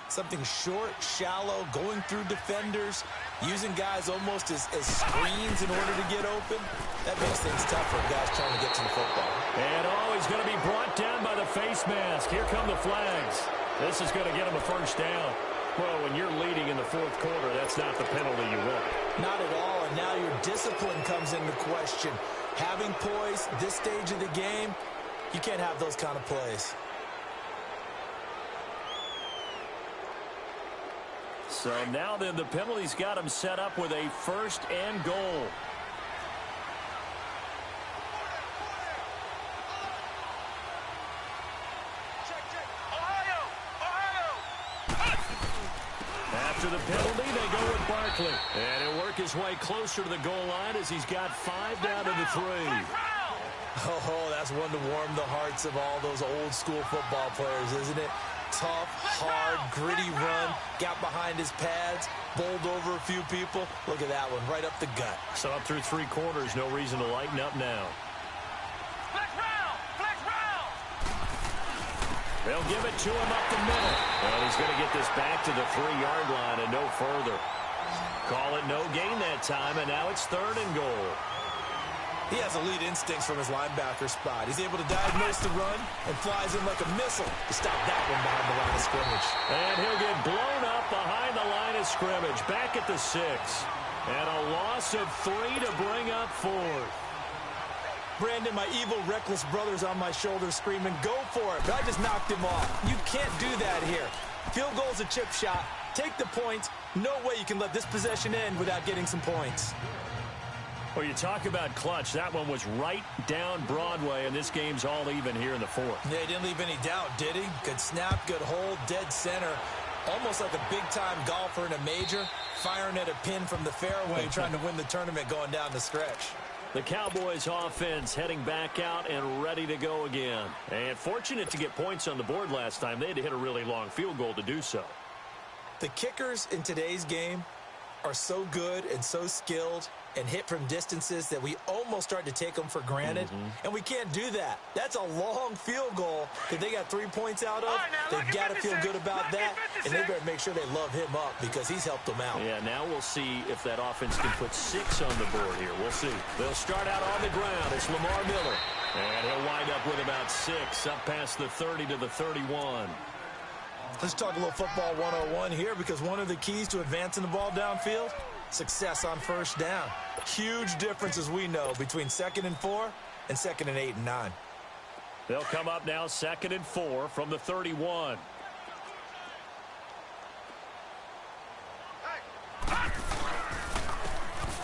Speaker 3: something short, shallow, going through defenders, using guys almost as screens in order to get open, that makes things tough for guys trying to get to the football.
Speaker 2: And he's going to be brought down by the face mask. Here come the flags. This is going to get him a first down. Well, when you're leading in the 4th quarter, that's not the penalty you want.
Speaker 3: Not at all, and now your discipline comes into question. Having poise this stage of the game, you can't have those kind of plays.
Speaker 2: So now then the penalty's got him set up with a 1st and goal. After the penalty, they go with Barkley. And he'll work his way closer to the goal line as he's got 5 down to the 3.
Speaker 3: Oh, that's one to warm the hearts of all those old school football players, isn't it? Tough, hard, gritty run, got behind his pads, bowled over a few people. Look at that one, right up the gut.
Speaker 2: So up through 3 quarters, no reason to lighten up now.
Speaker 4: Flex round! Flex round!
Speaker 2: They'll give it to him up the middle. And he's going to get this back to the 3-yard line and no further. Call it no gain that time, and now it's 3rd and goal.
Speaker 3: He has elite instincts from his linebacker spot. He's able to diagnose the run and flies in like a missile to stop that one behind the line of scrimmage.
Speaker 2: And he'll get blown up behind the line of scrimmage. Back at the 6. And a loss of 3 to bring up 4th.
Speaker 3: Brandon, my evil, reckless brother's on my shoulder screaming, go for it. But I just knocked him off. You can't do that here. Field goal's a chip shot. Take the points. No way you can let this possession end without getting some points.
Speaker 2: Well, you talk about clutch. That one was right down Broadway, and this game's all even here in the 4th.
Speaker 3: Yeah, he didn't leave any doubt, did he? Good snap, good hold, dead center. Almost like a big-time golfer in a major, firing at a pin from the fairway, trying to win the tournament going down the stretch.
Speaker 2: The Cowboys offense heading back out and ready to go again. And fortunate to get points on the board last time. They had to hit a really long field goal to do so.
Speaker 3: The kickers in today's game are so good and so skilled and hit from distances that we almost start to take them for granted. And we can't do that. That's a long field goal that they got 3 points out of. They've got to feel good about that, and they better make sure they love him up because he's helped them out.
Speaker 2: Yeah, now we'll see if that offense can put 6 on the board here. We'll see. They'll start out on the ground. It's Lamar Miller. And he'll wind up with about 6 up past the 30 to the 31.
Speaker 3: Let's talk a little football 101 here because one of the keys to advancing the ball downfield, success on first down. Huge difference, as we know, between 2nd and 4 and 2nd and 8 and 9.
Speaker 2: They'll come up now 2nd and 4 from the 31.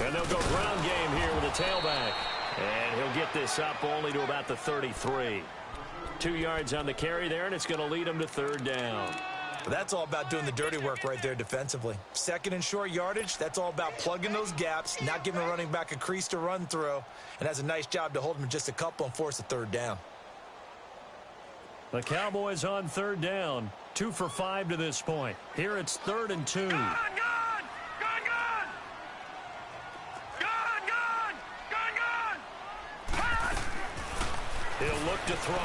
Speaker 2: And they'll go ground game here with a tailback. And he'll get this up only to about the 33. 2 yards on the carry there, and it's going to lead him to 3rd down.
Speaker 3: That's all about doing the dirty work right there defensively. 2nd and short yardage, that's all about plugging those gaps, not giving a running back a crease to run through, and has a nice job to hold him just a couple and force a 3rd down.
Speaker 2: The Cowboys on 3rd down, 2 for 5 to this point. Here it's 3rd and 2. He'll look to throw.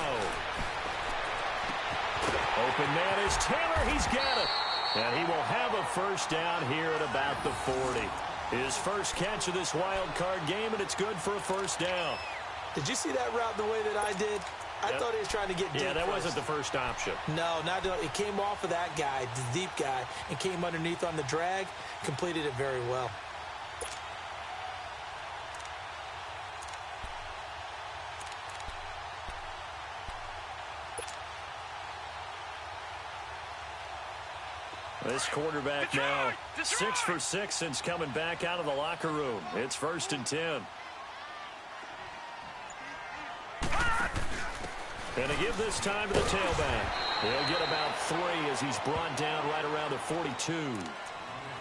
Speaker 2: Open man is Taylor. He's got it. And he will have a first down here at about the 40. His first catch of this wild card game, and it's good for a first down.
Speaker 3: Did you see that route the way that I did? I thought he was trying to get deep.
Speaker 2: Yeah, that wasn't the first option.
Speaker 3: No, not it came off of that guy, the deep guy, and came underneath on the drag. Completed it very well.
Speaker 2: This quarterback now 6 for 6 since coming back out of the locker room. It's 1st and 10. And to give this time to the tailback. He'll get about 3 as he's brought down right around the 42.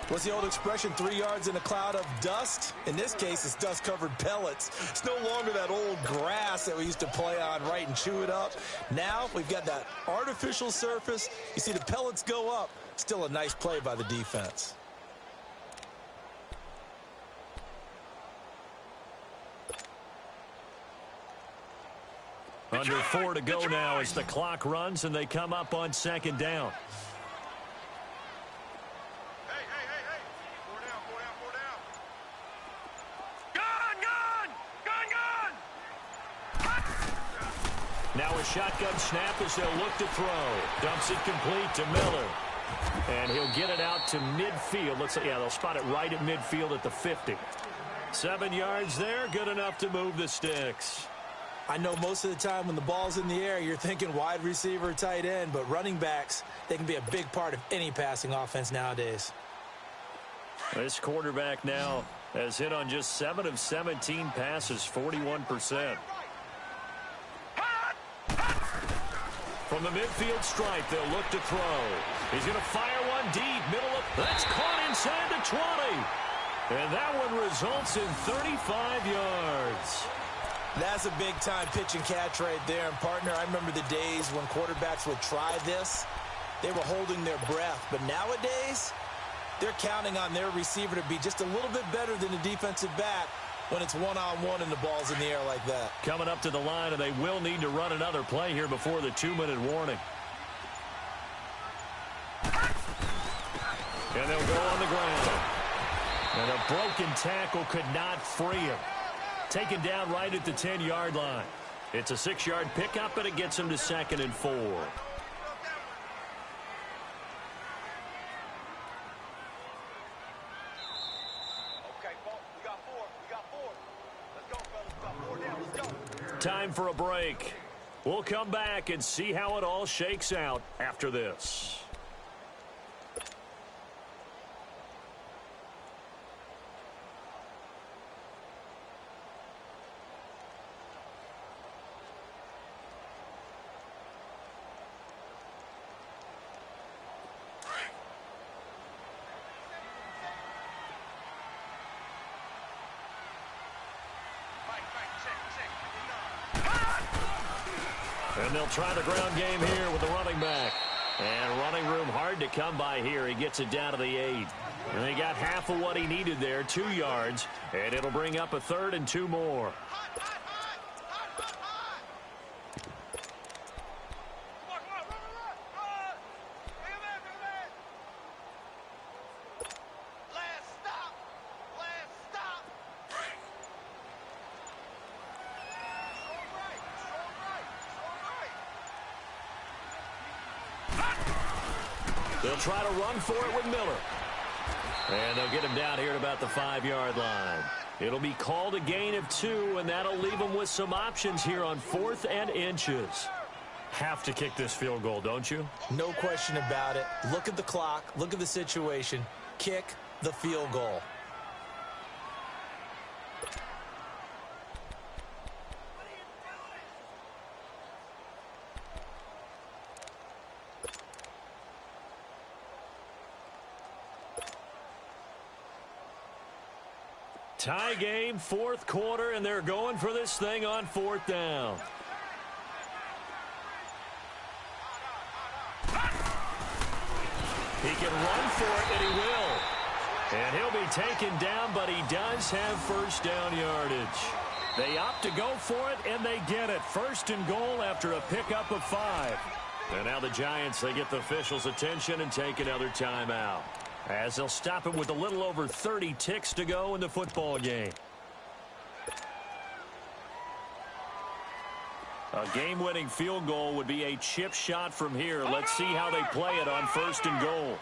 Speaker 3: What's the old expression, 3 yards in a cloud of dust? In this case, it's dust-covered pellets. It's no longer that old grass that we used to play on, right, and chew it up. Now we've got that artificial surface. You see the pellets go up. Still a nice play by the defense.
Speaker 2: Under 4 to go now as the clock runs and they come up on 2nd down. Now a shotgun snap as they'll look to throw. Dumps it complete to Miller. And he'll get it out to midfield. Looks like, yeah, they'll spot it right at midfield at the 50. 7 yards there, good enough to move the sticks.
Speaker 3: I know most of the time when the ball's in the air, you're thinking wide receiver, tight end, but running backs, they can be a big part of any passing offense nowadays.
Speaker 2: This quarterback now has hit on just 7 of 17 passes, 41%. From the midfield stripe, they'll look to throw. He's going to fire one deep, middle of... That's caught inside the 20. And that one results in 35 yards.
Speaker 3: That's a big-time pitch and catch right there. And, partner, I remember the days when quarterbacks would try this. They were holding their breath. But nowadays, they're counting on their receiver to be just a little bit better than the defensive back when it's one-on-one and the ball's in the air like that.
Speaker 2: Coming up to the line, and they will need to run another play here before the 2-minute warning. And they'll go on the ground. And a broken tackle could not free him. Taken down right at the 10-yard line. It's a 6-yard pickup, and it gets him to 2nd and 4. Time for a break. We'll come back and see how it all shakes out after this. And they'll try the ground game here with the running back. And running room hard to come by here. He gets it down to the 8. And they got half of what he needed there, 2 yards. And it'll bring up a 3rd and 2 more. They'll try to run for it with Miller. And they'll get him down here at about the 5-yard line. It'll be called a gain of 2, and that'll leave them with some options here on 4th and inches. Have to kick this field goal, don't you?
Speaker 3: No question about it. Look at the clock. Look at the situation. Kick the field goal.
Speaker 2: Tie game, 4th quarter, and they're going for this thing on 4th down. He can run for it, and he will. And he'll be taken down, but he does have first down yardage. They opt to go for it, and they get it. 1st and goal after a pickup of 5. And now the Giants, they get the officials' attention and take another timeout, as they'll stop it with a little over 30 ticks to go in the football game. A game-winning field goal would be a chip shot from here. Let's see how they play it on 1st and goal.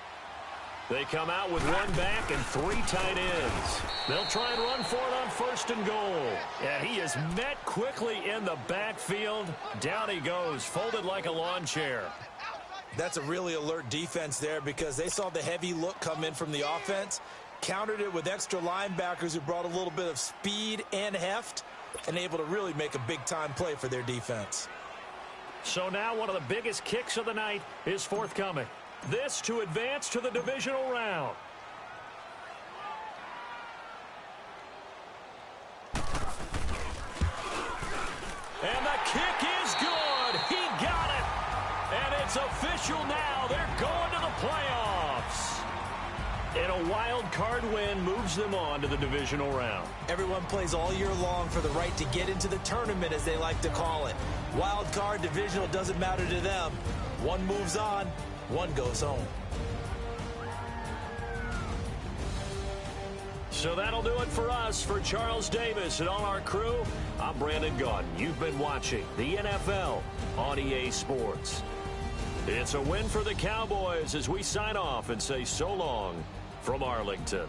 Speaker 2: They come out with 1 back and 3 tight ends. They'll try and run for it on 1st and goal. And he is met quickly in the backfield. Down he goes, folded like a lawn chair.
Speaker 3: That's a really alert defense there, because they saw the heavy look come in from the offense, countered it with extra linebackers who brought a little bit of speed and heft, and able to really make a big-time play for their defense.
Speaker 2: So now one of the biggest kicks of the night is forthcoming. This to advance to the divisional round. And the kick is good. He got it. And it's official now. They're going to the playoffs. And a wild card win moves them on to the divisional round.
Speaker 3: Everyone plays all year long for the right to get into the tournament, as they like to call it. Wild card, divisional, doesn't matter to them. One moves on, one goes home.
Speaker 2: So that'll do it for us. For Charles Davis and all our crew, I'm Brandon Gaudin. You've been watching the NFL on EA Sports. It's a win for the Cowboys as we sign off and say so long from Arlington.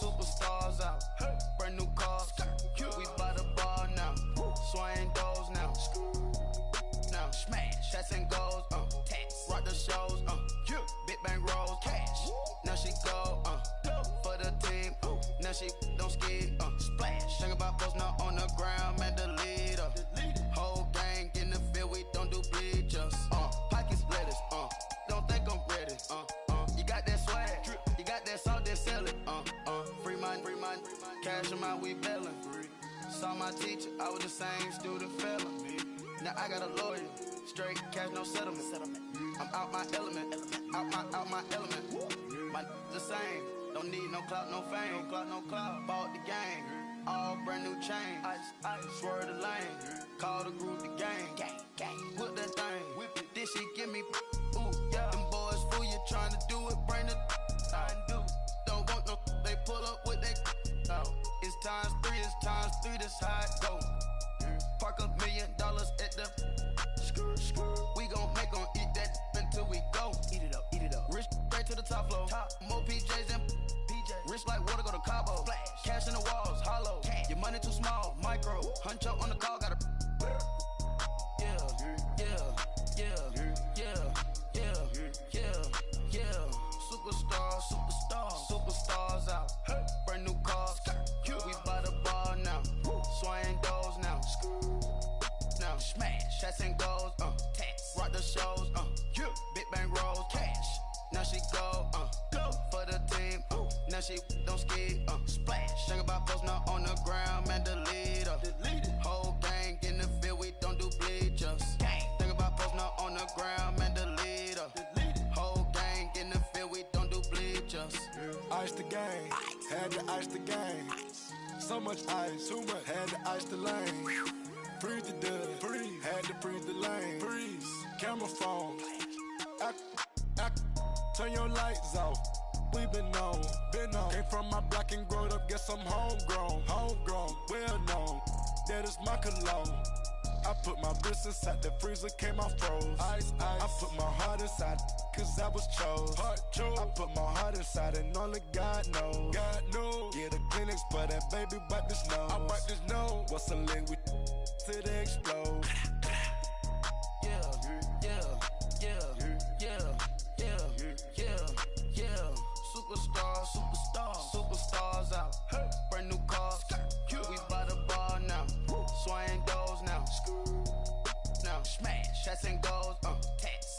Speaker 5: Superstars out. Brand new cars. We by the bar now. Swaying doors now. Now smash. Shots and goals. Rock the shows. Big bang rolls. Cash. Now she go. For the team. Now she don't ski. Splash. Think about post now on the ground. Man, the leader. Whole gang in the field. We don't do bleachers. Pockets lettuce. Don't think I'm ready. You got that swag. You got that salt, then sell it. Free mind. Cash amount, we bailin'. Saw my teacher, I was the same student fella. Now I got a lawyer. Straight cash, no settlement. I'm out my element. Out my element. My the same. Don't need no clout, no fame. No clout. Bought the game. All brand new chain. I swerve the lane. Call the group the gang. Whip that thing. Whip it. This shit give me. Ooh, yeah. Them boys fool you trying to do it. Bring the. I do. Don't want no. They pull up with they. It's times 3. This how it go. Park $1 million at the. We gon' make 'em eat that until we go. Eat it up. Rich straight to the top floor. More PJs and PJ. Rich like water, go to Cabo. Cash in the walls, hollow. Your money too small, micro. Huncho on the call, gotta. Superstars out. Brand new cars. We by the bar now. Swaying doors now. Now smash. Shots and goals. Rock the shows. Big bang rolls. Cash. Now she go. For the team. Now she don't ski. Splash. Think about post now on the ground. Man, the leader. Whole gang in the field. We don't do bleachers. Think about post now on the ground. Man, the leader. Whole gang in the field. We don't do bleachers.
Speaker 6: Ice the game, had to ice the game. So much ice, too much, had to ice the lane. Freeze the dub, freeze, had to freeze the lane. Freeze, camera phone. Turn your lights off. We been on. Came from my block and growed up, guess I'm homegrown, well known. That is my cologne. I put my wrist inside the freezer, came out froze. Ice. I put my heart inside, cause I was chose. I put my heart inside and only God knows. Get a Kleenex for that baby, wipe this nose. I wipe this nose. What's a link with till they explode?
Speaker 5: Superstars out. Brand new cars. We by the bar now. Swaying doors now. Now smash. Shots and goals.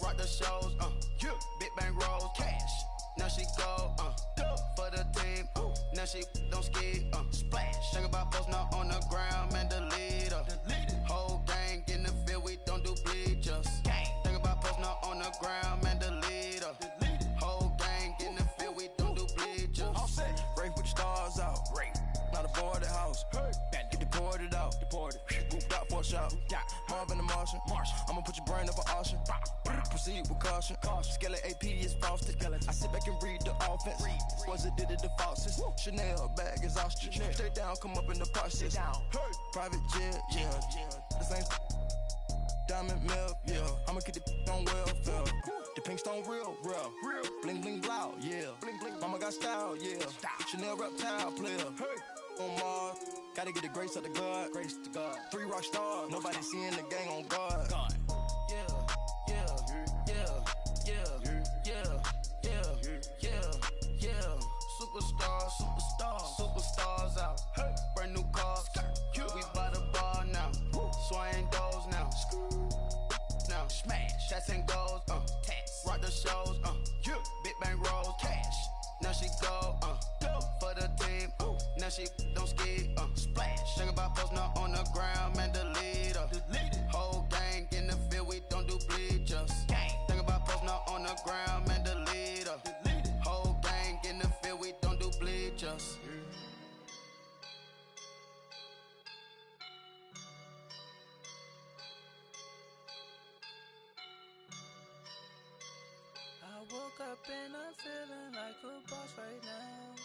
Speaker 5: Rock the shows. Big bang rolls. Cash. Now she go. For the team. Now she don't ski. Splash. Think about post now on the ground. Man, the leader. Whole gang in the field. We don't do bleachers. Think about post now on the ground. Man, the leader. Whole gang in the field. We don't do bleachers.
Speaker 7: All set. Break with the stars out. Not aboard the house. Get deported out. Moved out for a shot. Marvin the Martian. I'ma put your brain up for auction. Proceed with caution. Skeleton AP is frosted. I sit back and read the offense. Was it did it the faucets? Chanel bag is ostrich. Stay down, come up in the process. Private jet, yeah. The same diamond milk, yeah. I'ma get the on welfare. The pink stone real. Bling bling blow, yeah. Mama got style, yeah. Chanel reptile player. On Mars, gotta get the grace of the God. 3 rock stars, nobody seeing the gang on guard. Superstars out. Brand new cars. We by the bar now. Swaying doors now. Now smash. Shots and goals. Rock the shows. Big bang rolls. Cash. Now she go. For the team. Now she don't ski. Splash. Think about post now on the ground. Man, the leader. Whole gang in the field. We don't do bleachers. Think about post now on the ground. Man, the leader. Whole gang in the field. We don't do bleachers.
Speaker 8: I woke up and I'm feeling like a boss right now.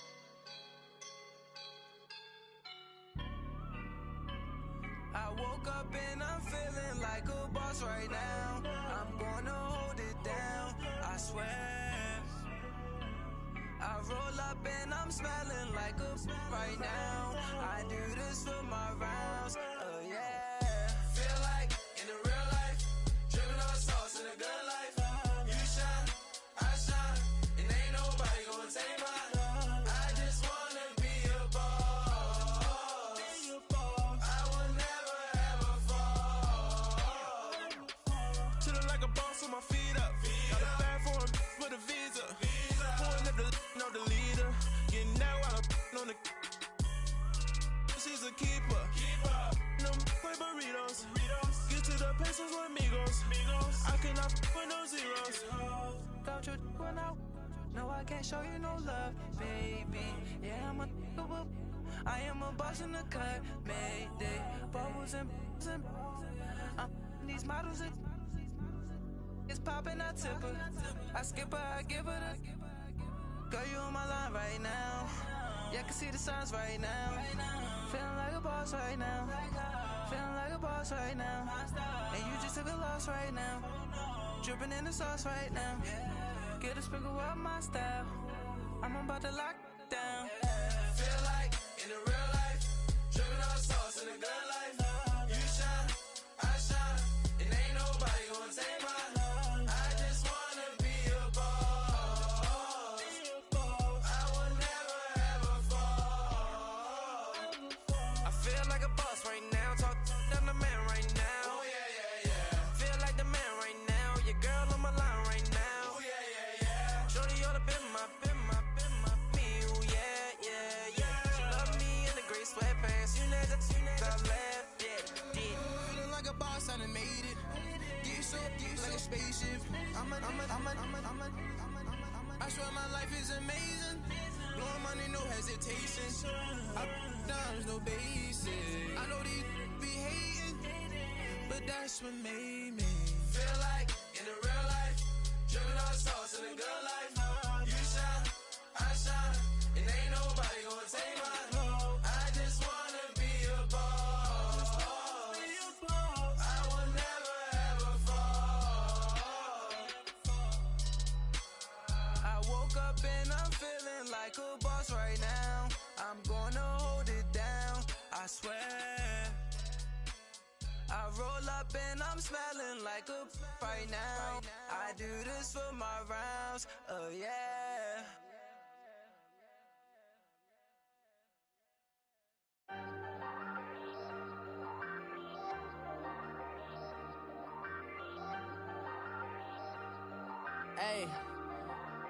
Speaker 8: I woke up and I'm feeling like a boss right now. I'm gonna hold it down, I swear. I roll up and I'm smelling like a right now. I do this for my rounds, oh yeah.
Speaker 7: Feel like in the real life, dripping on sauce in a good life. You shine, I shine, and ain't nobody gonna take mine. I just wanna be a boss. I will never ever fall.
Speaker 9: Chillin' like a boss with my feet up. Got a bag for him with a visa. Pulling up the know the leader. Getting that while I'm on the. She's a keeper. No play burritos. Get to the pesos with amigos. I cannot with no zeros.
Speaker 8: Don't you run out? No, I can't show you no love, baby. Yeah, I am a boss in the cut, Mayday. Bubbles and I'm these models. It's popping, I tip her. I skip her, I give her the. Girl, you on my line right now. Yeah, I can see the signs right now. Feeling like a boss right now. Feeling like a boss right now. And you just took a loss right now. Dripping in the sauce right now. Get a sprinkle up my style. I'm about to lock down.
Speaker 7: Feel like in the real life, dripping on sauce in a good life. You shine, I shine, and ain't nobody gonna take mine. I just wanna be a boss. I will never ever fall.
Speaker 8: I feel like a boss right now. Talk to the man right now.
Speaker 7: Oh yeah.
Speaker 8: Feel like the man right now. Your girl on my line right now.
Speaker 7: Oh yeah.
Speaker 8: Shorty oughta been my me. Ooh yeah. She love me in the gray sweatpants. You never I left, yeah.
Speaker 7: Feeling like a boss, I done made it. Get so like a spaceship. I swear my life is amazing. Blowing money, no hesitation. Up, downs, no basic. I know these be hating, but that's what made me. Feel like in the real life, dripping on sauce in a good life. You shine, I shine, and ain't nobody gonna take mine. I just wanna be a boss. I will never ever fall.
Speaker 8: I woke up and I'm feeling like a boss right now. I'm gonna hold it down, I swear. I roll up and I'm smelling like a right now. I do this for my rounds, oh yeah.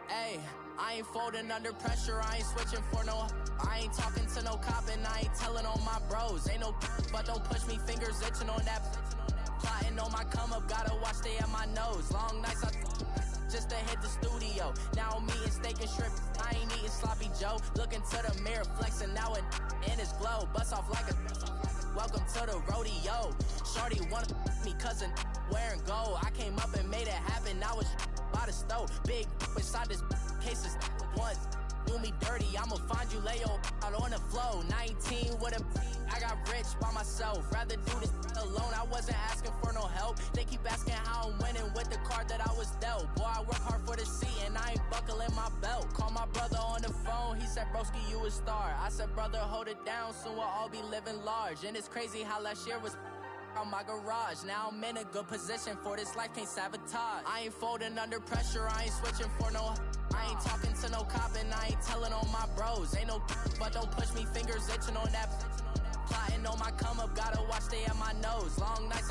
Speaker 1: Hey, I ain't folding under pressure, I ain't switching for no. I ain't talking to no cop and I ain't telling on my bros. Ain't no but don't push me, fingers itching on that. Plotting on my come up, gotta watch stay at my nose. Long nights just to hit the studio. Now I'm eating steak and shrimp, I ain't eating sloppy Joe. Looking to the mirror, flexing now and in his glow. Bust off like a welcome to the rodeo. Shorty wanna me cousin wearing gold. I came up and made it happen, I was by the stove. Big inside this case is once. Do me dirty, I'ma find you, lay your out on the flow. 19 with a I got rich by myself. Rather do this alone, I wasn't asking for no help. They keep asking how I'm winning with the card that I was dealt. Boy, I work hard for the seat and I ain't buckling my belt. Call my brother on the phone, he said, broski, you a star. I said, brother, hold it down, soon we'll all be living large. And it's crazy how last year was on my garage. Now I'm in a good position for this life, can't sabotage. I ain't folding under pressure, I ain't switching for no. I ain't talking to no cop and I ain't telling on my bros. Ain't no but don't push me, fingers itching on that. Plotting on my come up, gotta watch stay at my nose. Long nights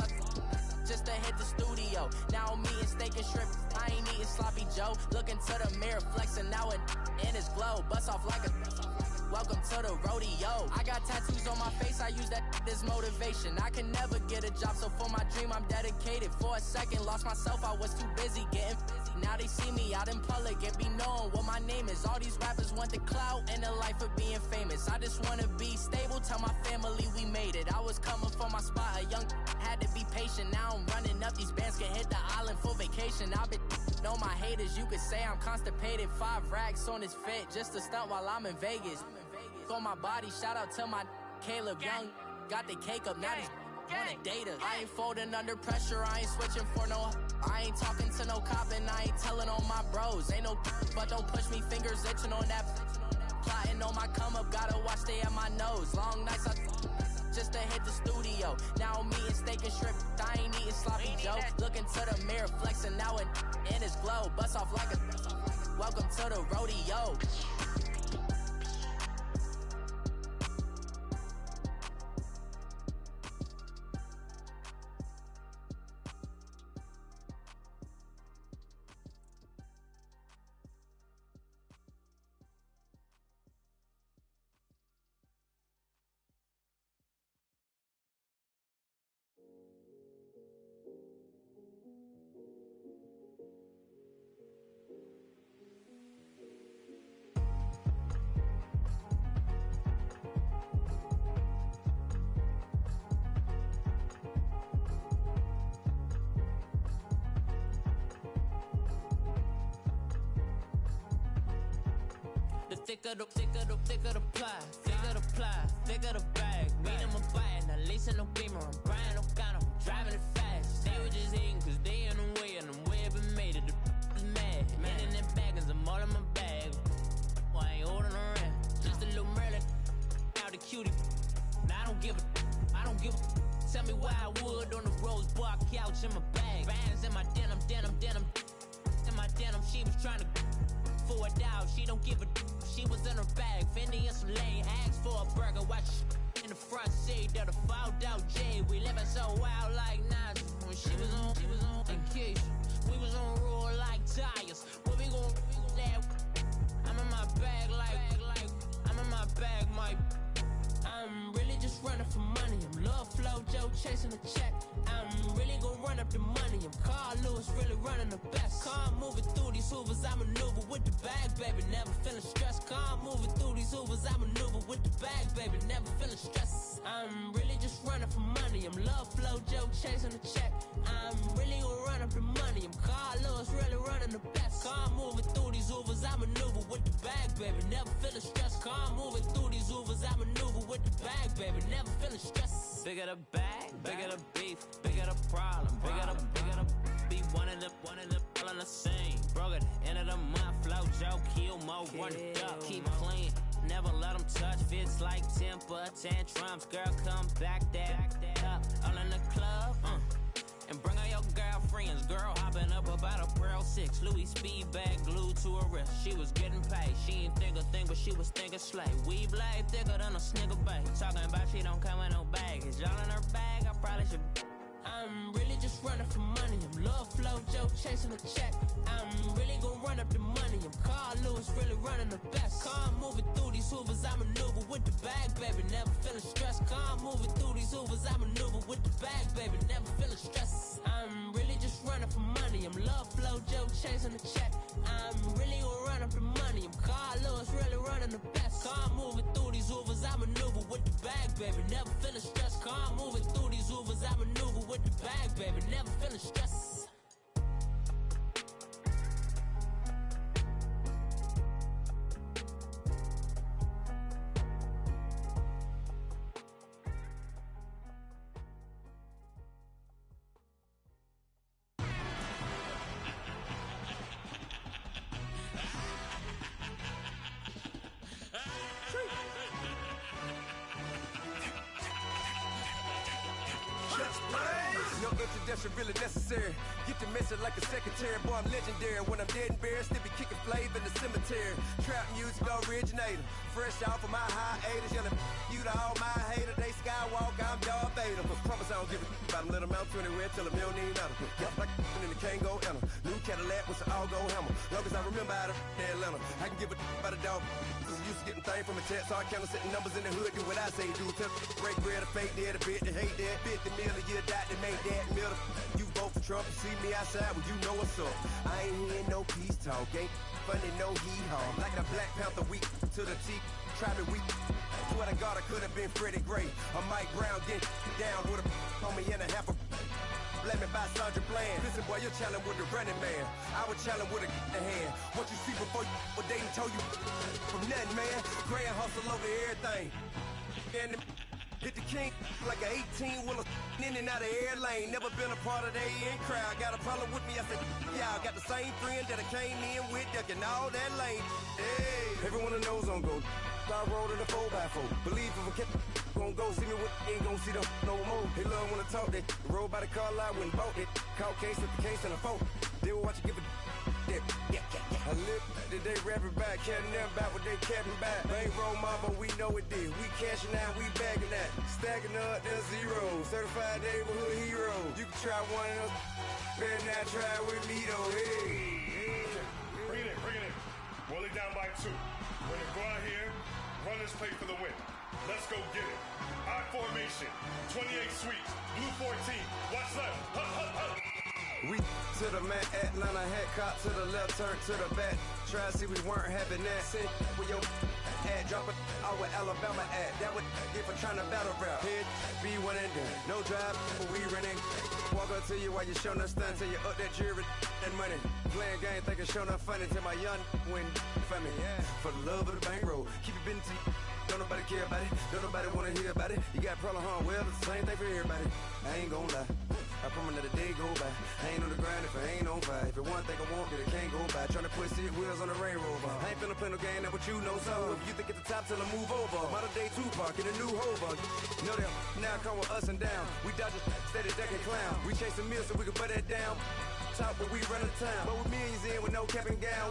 Speaker 1: just to hit the studio. Now I'm eating steak and shrimp, I ain't eating sloppy Joe. Looking to the mirror, flexing now and in his glow. Bust off like a welcome to the rodeo. I got tattoos on my face, I use that as motivation. I can never get a job, so for my dream I'm dedicated. For a second, lost myself, I was too busy getting busy. Now they see me out in public and be knowing what my name is. All these rappers want the clout and the life of being famous. I just wanna be stable, tell my family we made it. I was coming for my spot, a young had to be patient. Now I'm running up, these bands can hit the island for vacation. I've been know my haters, you could say I'm constipated. 5 racks on his fit, just to stunt while I'm in Vegas. On my body, shout out to my Caleb Young. Got the cake up, now he's on a data. I ain't folding under pressure, I ain't switching for no.
Speaker 10: I ain't talking to no cop and I ain't telling on my bros. Ain't no but don't push me, fingers itching on that. Plotting on my come up, gotta watch stay at my nose. Long nights I just to hit the studio. Now I'm eating steak and shrimp, I ain't eating sloppy Joe. Looking to the mirror, flexing now and in his glow. Bust off like a welcome to the rodeo. Thicker the ply, thicker the bag. Meet him a buying, at least in no beamer. I'm Brian O'Connor, I'm driving it fast. They were just hating cause they in the way, and I'm way up and made it. The is mad. And in them baggins, I'm all in my bag. Well, I ain't holding around. Just a little Merlin, out the cutie. Now I don't give a. Tell me why I would on the rose bar couch in my bag. Bands in my denim. In my denim, she was trying to for a down. She don't give a. She was in her bag, Fendi and some lane. Asked for a burger, watch in the front seat of the fouled out J. We living so wild like Nas. When she was on vacation, we was on roll like tires. What we gon' let? I'm in my bag like I'm in my bag, my. I'm really just running for money. I'm Love Flow Joe chasing the check. I'm really gon' run up the money. I'm Carl Lewis, really running the best. Car moving through these hoovers, I maneuver with the bag, baby. Never feeling stressed. Car moving through these hoovers, I maneuver with the bag, baby. Never feeling stressed. I'm really just running for money. I'm Love Flow Joe chasing the check. I'm really gon' run up the money. I'm Carl Lewis, really running the best. Car moving through these hoovers, I maneuver with the bag, baby. Never feeling stressed. Car moving through these hoovers, I maneuver with the bag, baby. Never feeling stressed. Bigger the bag, bigger the beef, bigger the problem, bigger the be one of the all in the same. Broke at the end of the month, Flow Joe, kill mo, run it up, keep clean. Never let them touch, fits like temper tantrums. Girl, come back that up, all in the club, and bring all your girlfriends. Girl hopping up about a Pearl 6, Louis speed bag glued to her wrist. She was getting paid, she ain't think a thing, but she was thinking slay. Weave blade thicker than a snigger bag. Talking about she don't come with no baggage. All in her bag, I probably should. I'm really just running for money. I'm Love Flow Joe chasing the check. I'm really gon' run up the money. I'm Carl Lewis, really running the best. Car moving through these hoovers, I maneuver with the bag, baby. Never feeling stressed. Car moving through these hoovers, I maneuver with the bag, baby. Never feeling stressed. I'm really just running for money. I'm Love Flow Joe chasing the check. I'm really gon' run up the money. I'm Carl Lewis, really running the best. Car moving through these hoovers, I maneuver with the bag, baby. Never feeling stressed. Car moving through these hoovers, I maneuver with the bag, baby. Never feeling stressed.
Speaker 11: Really necessary. Get the message like a secretary. Boy, I'm legendary. When I'm dead and buried, still be kicking flavor in the cemetery. Trap music originator. Fresh off of my hiatus. Yelling you to all my haters. They skywalk, I'm Darth Vader. Promise I don't give a about them. Let them out 20 red till them don't need nothing. Got like in the Kango enter. New Cadillac with an all-go hammer. Long as I remember out of Atlanta. I can give a about a dog. I'm used to getting things from a text. So I count setting numbers in the hood. Do what I say do. Tell break bread, a fake dead, a bit, they hate that. 50 million, you die, they make that middle. You vote for Trump, you see me outside, well, you know what's up. I ain't hearing no peace talk, ain't funny, no hee-haw. Like a Black Panther weak to the teeth, try me weak. Swear to God, I could have been Freddie Gray. Or Mike Brown getting down with a on me and a half a. Let me buy Sandra Bland. Listen, boy, you're challenging with the running man. I was challenging with a in the hand. What you see before you, what they told you from nothing, man. Grand hustle over everything. And Hit the king like an 18-wheeler in and out of air lane. Never been a part of the in crowd. Got a problem with me, I said, y'all got the same friend that I came in with, ducking all that lane. Hey, everyone knows on go. I rolled in a 4x4. Believe if I kept gon' go see me with ain't gon' see them no more. They love when I talk that. Roll by the car lot when bought it. Caught case at the case and a phone. They will watch you give a that. I live that they rapping back, caring them back what they capping back. They ain't roll my, but we know it did. We cashing out, we bagging that. Stacking up the zero. Certified neighborhood hero. You can try one of those. Better not try with me though. Hey.
Speaker 12: Bring it in. Roll it down by 2. We're gonna go out here, run this play for the win. Let's go get it. I formation, 28 sweeps, blue 14. Watch left. Hup.
Speaker 11: We to the man, Atlanta hat cop to the left, turn to the back. Try to see we weren't having that. Send with your ad, drop it out with Alabama ad. That would get for trying to battle rap. Head, be one and done. No drive, but we running. Walk up to you while you showing us stunt till you up that jury and money. Playing game, thinking showing up funny till my young win for me. Yeah. For the love of the bankroll, keep it busy. Don't nobody care about it. Don't nobody wanna hear about it. You got a problem, huh? Well, it's the same thing for everybody. I ain't gon' lie. I promise that a day go by. I ain't on the grind if I ain't on fire. If it one thing I want, then it can't go by. Tryna put seat wheels on the Range Rover. I ain't finna play no game, that what you know. So if you think at the top till I move over. Modern day Tupac in a new hover. Know that now come with us and down. We dodge a steady ducking clown. We chasing meals so we can put that down. Top, but we run the town. But with millions in with no cap and gown.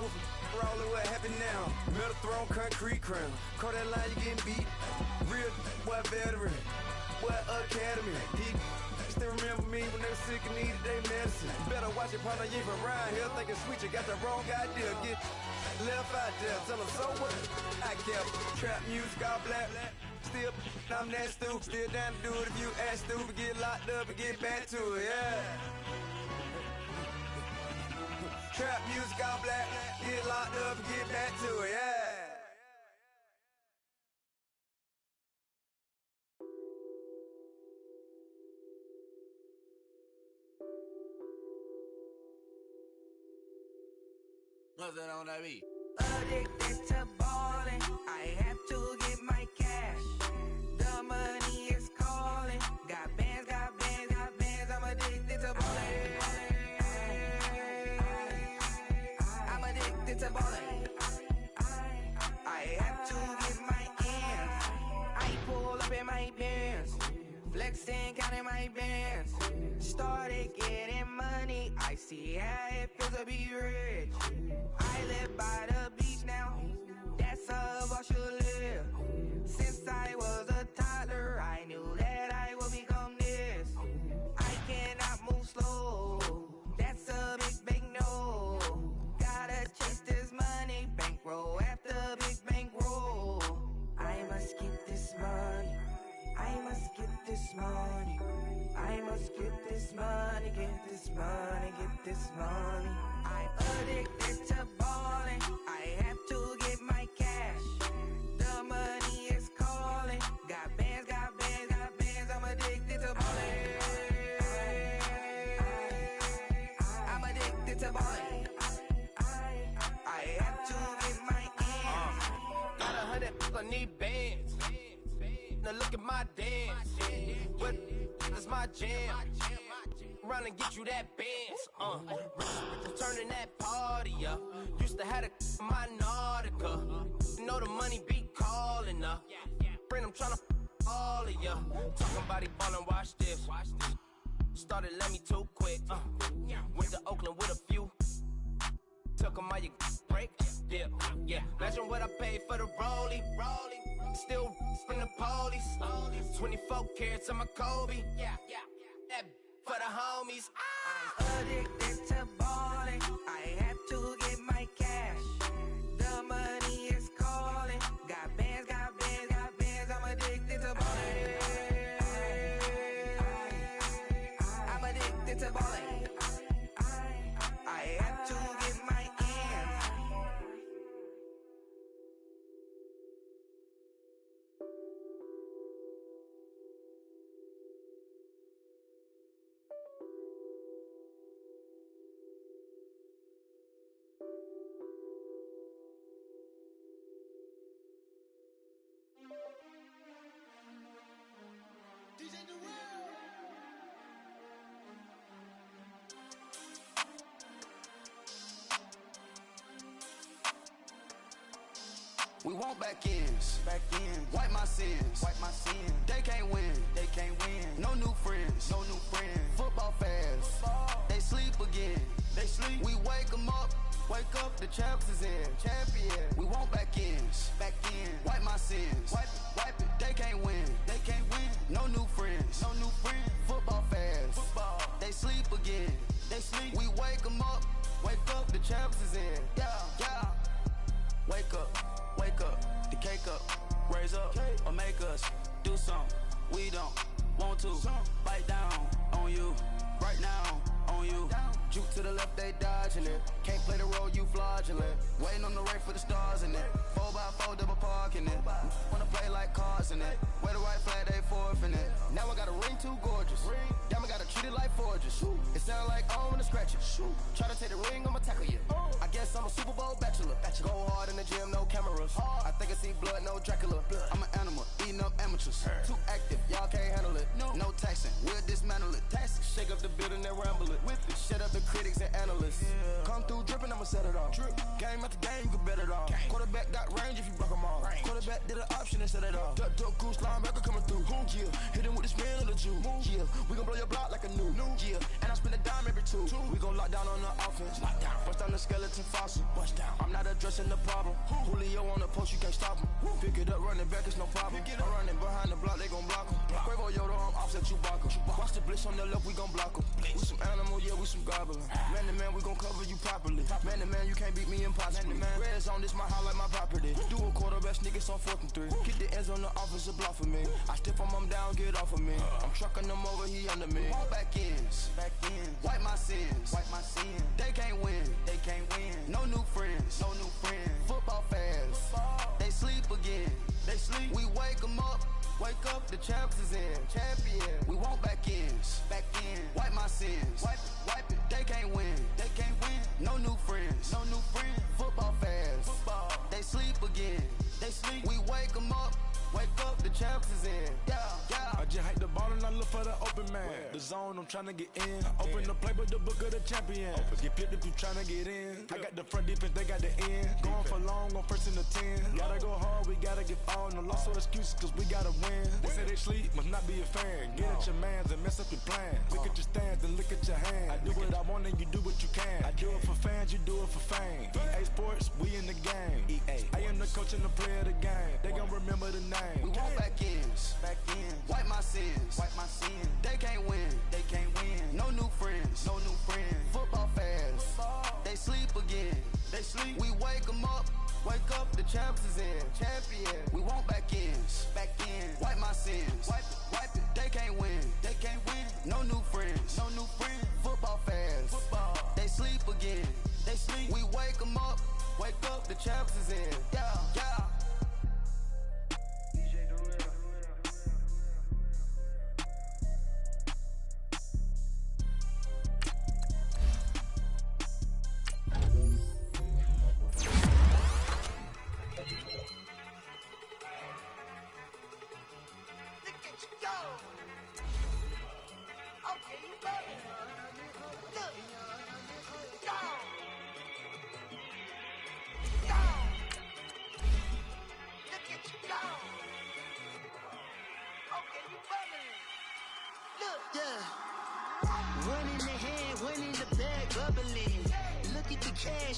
Speaker 11: We're all in what happened now. Metal throne, concrete crown. Call that line, you getting beat. Real, what veteran. What academy. He still remember me when they were sick and needed their medicine. Better watch it, partner, you ain't from around here thinking sweet, you got the wrong idea. Get left out there, tell them so what? I kept trap music all black. Still, I'm that stupid. Still down to do it if you ask stupid. Get locked up and get back to it, yeah. Trap music all black. Get locked up and get back to it, yeah.
Speaker 5: Nothing on that beat.
Speaker 8: Addicted to ballin', I have to get my cash. The money is calling. Got bands, I'm addicted to ballin'. I'm addicted to ballin'. I have to get my ends. I pull up in my Benz, flexing, counting my bands. Started getting money, I see how it feels to be rich. I live by the beach now, that's how I should live. Since I was a toddler, I knew that I would become this. I cannot move slow, that's a big no. Gotta chase this money, bankroll after big bankroll. I must get this money, I must get this money. I must get this money, get this money, get this money. I'm addicted to ballin', I have to get my cash. The money is calling. Got bands, I'm addicted to ballin'. I'm addicted to ballin'. I have to get my ends.
Speaker 7: Got 100, I need bands. Now look at my dance. What is my jam? Run and get you that bands. Turning that party up. Used to have my Nautica. You know the money be calling up. Friend, I'm tryna all of ya. Talking body ballin', watch this. Started let me too quick. Went to Oakland with a few. Took 'em all you break. Dip. Yeah. Imagine what I paid for the rollie. Still in the police. 24 carats on my Kobe. Yeah. That for the homies.
Speaker 8: I'm addicted to ballin', I have to get my cash. The money is calling. Got bands, I'm addicted to ballin'. I'm addicted to ballin'. I have to get my ends.
Speaker 5: We want back ends. Wipe my sins. They can't win. No new friends. Football fans. They sleep again. We wake them up. Wake up, the champs is in. Champion. We want back ends. Wipe my sins. Wipe it. They can't win. No new friends. Football fans. They sleep again. We wake them up. Wake up, the champs is in. Yeah. Wake up. The cake up. Raise up or make us do something we don't want to. Bite down on you. Right now on you. Juke to the left, they dodging it. Can't play the role, you fraudulent. Waiting on the right for the stars in it. 4x4 double parking it. Wanna play like cars in it. Wear the right flag, they forfeiting it. Now I got a ring too gorgeous. Damn, I gotta treat it like forges. It sound like I wanna scratch it. Try to take the ring, I'ma tackle you. I guess I'm a Super Bowl bachelor. Go hard in the gym, no cameras. I think I see blood, no Dracula. I'm an animal, eating up amateurs. Too active, y'all can't handle it. No taxing, we'll dismantle it. Shake up the building and ramble it. Whip it, shut up the critics and analysts. Come through dripping, I'ma set it off. Game after game, you can bet it off. Quarterback got range if you block them all. Quarterback did an option and set it off. Duck goose linebacker coming through. Yeah, hit him with the spin of the Jew. Yeah, we gon' blow your block like a new. Yeah, and I spend a dime every two. We gon' lock down on the offense. Bust down the skeleton fossil. I'm not addressing the problem. Julio on the post, you can't stop him. Pick it up, running back, it's no problem. I'm running behind the block, they gon' block him. Quavo Yoda, I'm offset Chewbacca. Watch the blitz on the left, we gon' block him. We some animal, yeah, we some goblin. Man to man, we gon' cover you properly. Man to man, you can't beat me impossibly. Red zone, this my highlight, my property. Do a quarterback, niggas on 4th and 3. Get the ends on the offensive block for me. I step on him down, get off of me. I'm trucking them over, he under me. All back ends. Wipe my sins. They can't win. No new friends. Football fans. They sleep again. We wake them up. Wake up, the champs is in. Champion. We want back ends. Wipe my sins. Wipe it. They can't win. No new friends. Football fans. They sleep again. We wake them up. Wake up, the champs is in. Yeah.
Speaker 6: I just hate the ball and I look for the open man. The zone, I'm trying to get in. Open the play with the book of the champion. Get flipped if you trying to get in. I got the front defense, they got the end. Going for long, on 1st and the 10. Gotta go hard, we gotta get all. No loss or excuses, cause we gotta win. They say they sleep, must not be a fan. Get at your mans and mess up your plans. Look at your stance and look at your hands. I do what I want and you do what you can. I do it for fans, you do it for fame. EA Sports, we in the game. I am the coach and the player of the game. They gon' remember the name.
Speaker 5: We want back ends. Wipe my sins. They can't win. No new friends. Football fans. They sleep again. We wake them up. Wake up, the champs is in. Champion. We want back ends. Wipe my sins. Wipe it. They can't win. No new friends. Football fans. They sleep again. We wake them up. Wake up, the champs is in. Yeah.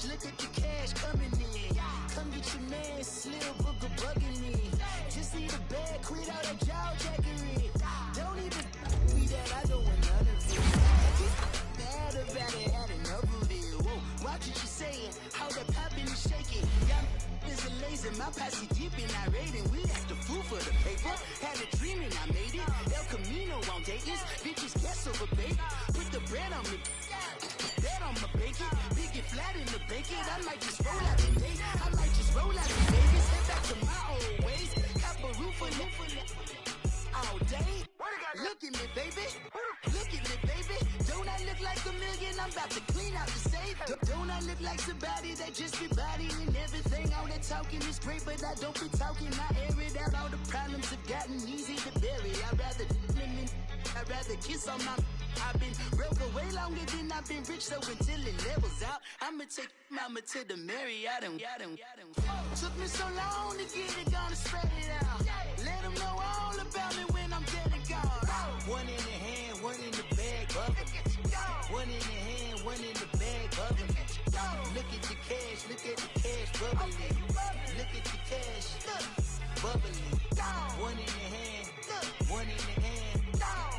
Speaker 13: Look at the cash coming in. Come get your man, Slim Booger bugging me. Just need a bag, quit all that jaw jackery. Don't even me that, I don't want none of it. Bad about it, had enough of it. Whoa, watch what you saying, how that poppin' and shaking. Y'all is a lazy, my posse deep and I raiding. We act the fool for the paper. Had a dream and I made it. El Camino on Dayton's, bitches guess over bait. Put the bread on me. Bet on my bacon, big and flat in the bacon. I might just roll out today. I might just roll out to Vegas. Head back to my old ways. Cop a roof for all day. Look at me, baby. Look at me, baby. Don't I look like a million? I'm about to clean out the safe. Don't I look like somebody that just be bodying everything? All that talking is great, but I don't be talking. I air it out. All the problems have gotten easy to bury. I'd rather kiss on my I've been broke way longer than I've been rich, so until it levels out, I'ma take mama to the Marriott and took me so long to get it, gonna spread it out. Let them know all about me when I'm dead and gone. One in the hand, one in the bag, bubbling. One in the hand, one in the bag, bubbling. Look at the cash, bubbling. Look at the cash, bubbling. One in the hand, one in the hand,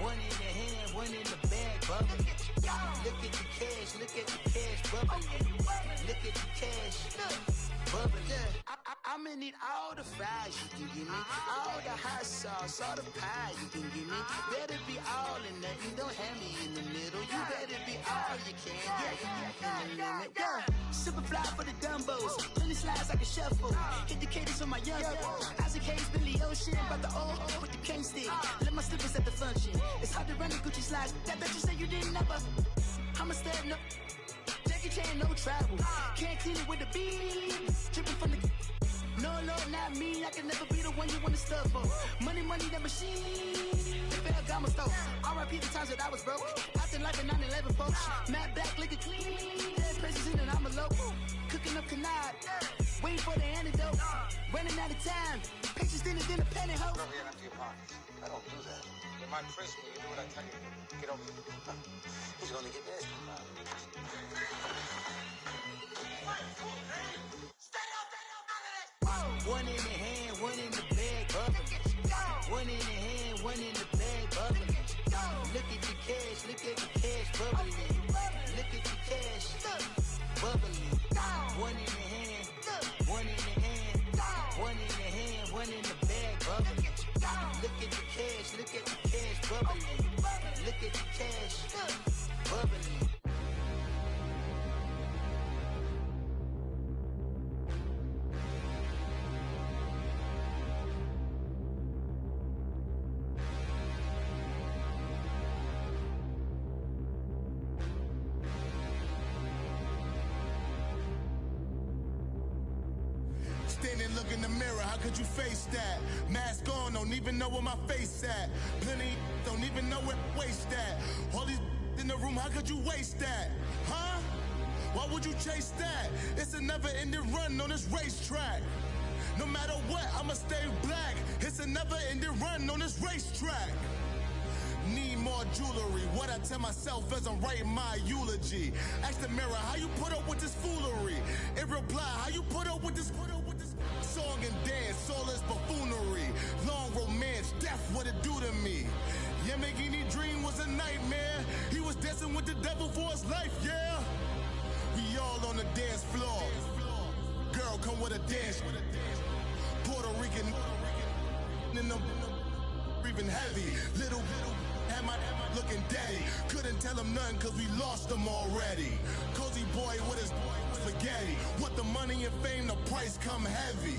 Speaker 13: one in the hand, one in the bag, bubbling. Look at the cash, bubbling. Look at the cash, bubbling. I'ma need all the fries you can give me, all the hot sauce, all the pie you can give me. Better be all in nothing, don't have me in the middle. You better be all you can, Super fly for the Dumbos, plenty slides I can shuffle. Hit the cadence on my young Isaac Hayes, Billy Ocean, about the old with the cane stick. Let my slippers at the function. It's hard to run the Gucci slides. That you say you didn't never. I'm a step no. Jackie Chan, no travel. Can't clean it with the beat. Dripping from the. No, Lord, not me. I can never be the one you want to stuff for. Money, that machine. They got my stove. R.I.P. the times that I was broke. Acting like a 9/11 folks. Matte black, liquor clean. Dead presses in and I'm a local. Cooking up canard. Waiting for the antidote. Running out of time. Pictures thinner than a pantyhose.
Speaker 14: Over here and empty your pockets. I don't do that. You might press me. You do what I tell you. Get over here. He's gonna get this.
Speaker 13: One in the hand, one in the bag, bubbling. One in the hand, one in the bag, bubbling. Look at the cash, bubbling. Look at the cash, bubbling. One in the hand, one in the hand, one in the hand, one in the bag, bubbling. Look at the cash, bubbling. Look at the cash, bubbling.
Speaker 6: Look in the mirror, how could you face that? Mask on, don't even know where my face at. Plenty, don't even know where waist at. All these in the room, how could you waste that? Huh? Why would you chase that? It's a never-ending run on this racetrack. No matter what, I'ma stay black. It's a never-ending run on this racetrack. Need more jewelry, what I tell myself as I'm writing my eulogy. Ask the mirror, how you put up with this foolery? In reply, how you put up with this song and dance, all this buffoonery. Long romance, death, what it do to me? Yamagini dream was a nightmare. He was dancing with the devil for his life, yeah. We all on the dance floor. Girl, come with a dance. Puerto Rican in them breathing heavy. Little am I looking daddy. Couldn't tell him nothing cause we lost him already. Cozy boy with his spaghetti. Want the money and fame, the price come heavy.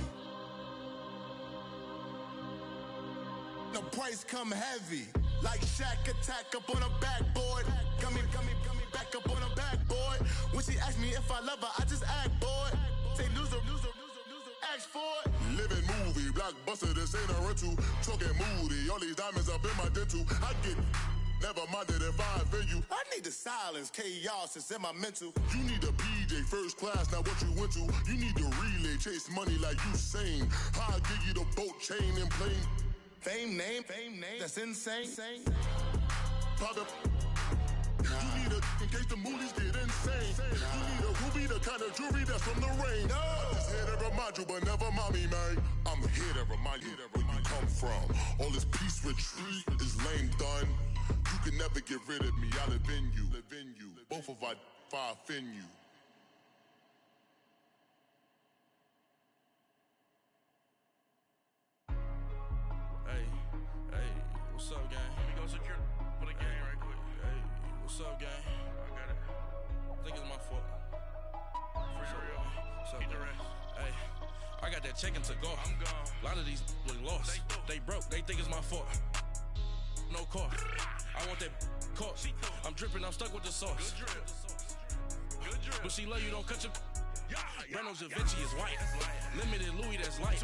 Speaker 6: The price come heavy. Like Shaq attack up on a backboard. Gummy, back up on a backboard. When she asked me if I love her, I just act bored. Say loser, ask for it. Living movie, blockbuster, this ain't a rental. Talking moody, all these diamonds up in my dental. I get never minded if I offend you. I need the silence, chaos is in my mental. You need a BJ, first class, not what you went to. You need the relay, chase money like you sane. I'll give you the boat, chain, and plane. Fame name, that's insane. Pop up. You need a, in case the movies get insane. You need a ruby, the kind of jewelry that's from the rain. I'm just here to remind you, but never mommy, man. I'm here to remind you where you come from. All this peace retreat is lame done. You can never get rid of me, I live in you. Both of our offend you.
Speaker 9: Hey, what's up, gang? Let me go secure for the gang right quick. Hey, what's up, gang? I got it. I think it's my fault. For real. What's up, the rest. Hey, I got that chicken to go. I'm gone. A lot of these look lost. They broke. They think it's my fault. No car. I want that caught. I'm dripping. I'm stuck with the sauce. Good drip. But she love you. Don't cut your. Breno Da Vinci is white. Limited Louis, that's light.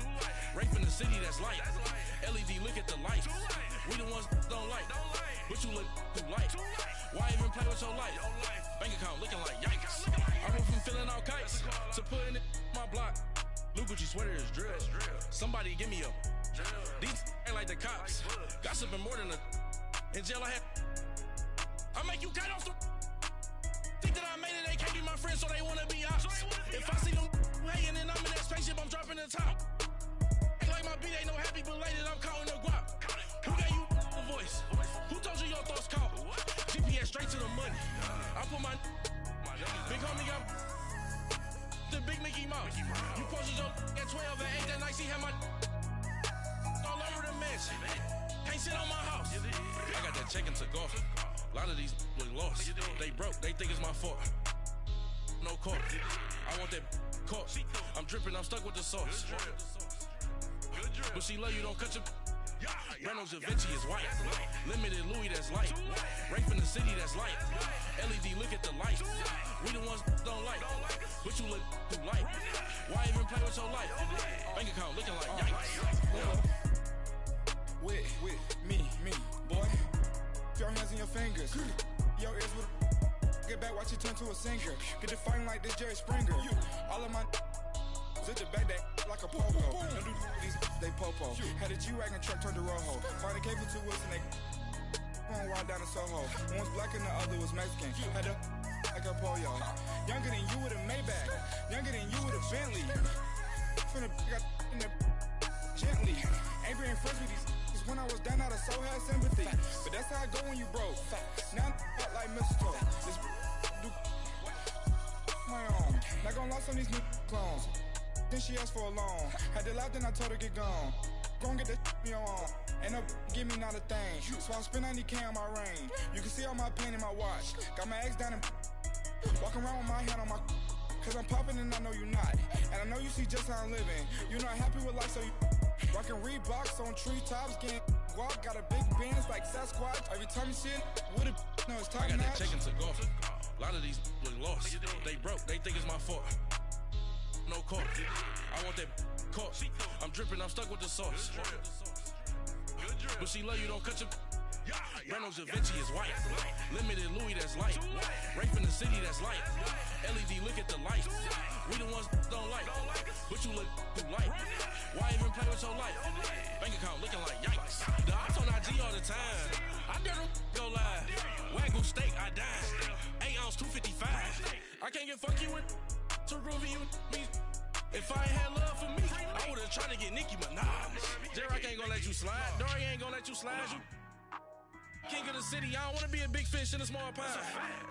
Speaker 9: Rape in the city, that's light. LED, look at the light. We the ones don't like. But you look too light.
Speaker 7: play with your life. Bank account looking like yikes. I went from feeling all kites to putting it in my block. New Gucci sweater is drill. Somebody give me a. These ain't like the cops. Gossiping more than a. In jail I had. I make you cut off the. Think that I made it, they can't be my friends, so they wanna be ops. If I see them hating and I'm in that spaceship, I'm dropping the top. Ain't like my beat ain't no happy belated, I'm counting the guap. Who gave you a voice? Who told you your thoughts count? GPS straight to the money. I put my big homie got the big Mickey Mouse. You posted your at 12 and 8 that night, she had my all over the mansion. Can't sit on my house. I got that check into golf. A lot of these was lost. They broke, they think it's my fault. No court. I want that caught. I'm dripping, I'm stuck with the sauce. But she love you, don't cut your. Reynolds Da Vinci is white. Limited Louis, that's light. Rape in the city, that's light. LED, look at the light. We the ones don't like. But you look too light. Why even play with your life? Bank account looking like yikes.
Speaker 6: With me, boy. Your hands in your fingers. Your ears with get back, watch you turn to a singer. Get the fighting like this Jerry Springer. All of my zip the back that like a popo. Don't do these they popo. Had a G-Wagon truck turned to Rojo. Find a cable to wheels and they going wild down in Soho. One was black and the other was Mexican. Had a like a pollo. Younger than you with a Maybach. Younger than you with a Bentley. From the got in the gently. Ain't been friends with these. When I was down out of so had sympathy. But that's how I go when you broke. Now I'm like mistletoe. This do my own. Not gonna lost on these new clones. Then she asked for a loan. Had to laugh, then I told her get gone. Gon' get that me on. Ain't no give me not a thing. So I spend 90K on my range. You can see all my pain in my watch. Got my ex down and walking around with my hand on my. Cause I'm popping and I know you not. And I know you see just how I'm living. You're not happy with life, so you rockin' Reeboks on treetops, getting guap. Got a big bands like Sasquatch. Every time you see it, with it, no, it's top
Speaker 7: I got
Speaker 6: notch.
Speaker 7: that check into golf. A lot of these was lost. They broke, they think it's my fault. No court. I want that caught. I'm dripping, I'm stuck with the sauce. But she love you, don't cut your. Reynolds Da Vinci is white. Limited Louis, that's light. Rape in the city, that's light. LED, look at the light. We the ones don't like. But you look too light. Why even play with your life? Bank account looking like yikes. The ops on IG all the time. I dare them go live. Wagyu steak, I dine. 8 ounce, 255. I can't get funky with to groovy you me. If I ain't had love for me, I would've tried to get Nicki Minaj. J-Rock ain't gonna let you slide. Dory ain't gonna let you slide. You king of the city, I don't wanna be a big fish in a small pond.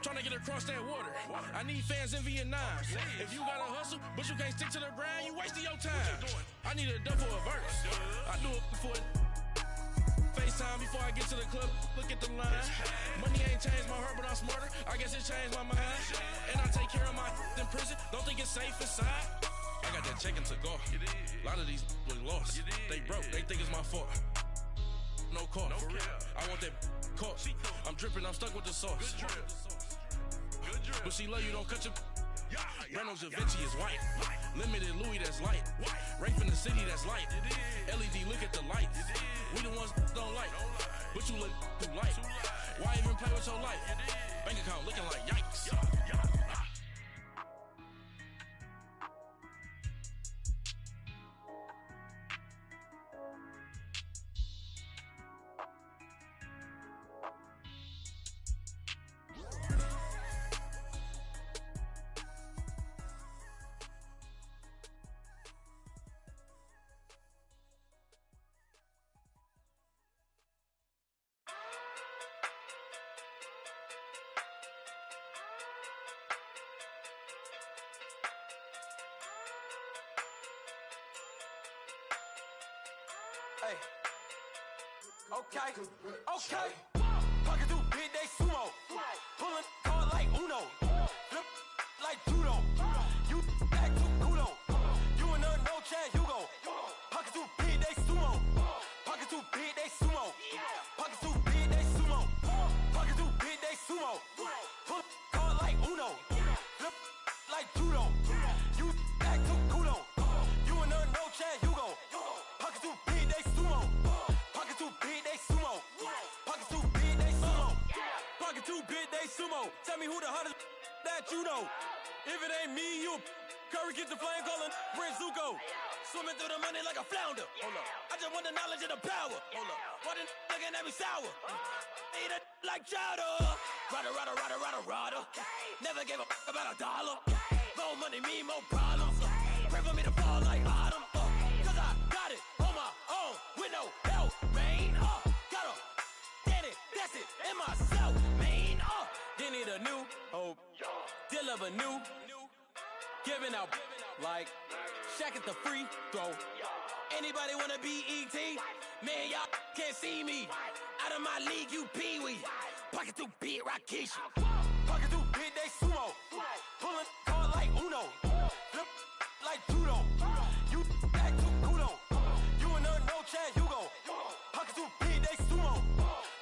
Speaker 7: Trying to get across that water. I need fans in Vietnam. If you gotta hustle, but you can't stick to the grind, you wasting your time. I need a double a verse. I do it before FaceTime before I get to the club. Look at the line. Money ain't changed my heart, but I'm smarter. I guess it changed my mind. And I take care of my in prison. Don't think it's safe inside. I got that check into golf. A lot of these was lost. They broke, they think it's my fault. No court. I want that caught. I'm dripping, I'm stuck with the sauce. But she love you, don't cut your. Reynolds Da Vinci is white. Limited Louis, that's light. Rape in the city, that's light. LED, look at the light. We the ones don't like. But you look too light. Why even play with your life? Bank account looking like yikes.
Speaker 11: Hey. Okay. Pocket through big day sumo. Pulling card like Uno. Flip like judo. You back to kudo. You and her no chance, you go. Pocket through big day sumo. Pocket through big day sumo. Pocket through big day sumo. Pocket through big day sumo. Pull card like Uno. Flip like judo. You back to kudo. You and her no chance, you go. Pocket through big day sumo. Pocket too big, they sumo. Pocket too big, they sumo. Pocket too
Speaker 7: big, they sumo. Tell me who the hottest that you know. If it ain't me, you Curry get the flame calling Prince Zuko. Swimming through the money like a flounder. Hold up. I just want the knowledge and the power. Hold up. Why the looking at me sour? Eat it like chowder. Rada. Never gave a about $1. More money, me, more problems. Pray for me to fall like autumn. Cause I got it on my own with no help, man. Gotta get it, that's it, in myself, man. They need a new hope. Deal of a new. Giving out like Shaq at the free throw. Anybody wanna be ET? Man, y'all can't see me. Out of my league, you pee-wee. Pocket too big, Rakishi. Pocket too big, they sumo. Pulling card like Uno. Flip like judo. You act too kudo. You and her, no Chad Hugo. Pocket too big, they sumo.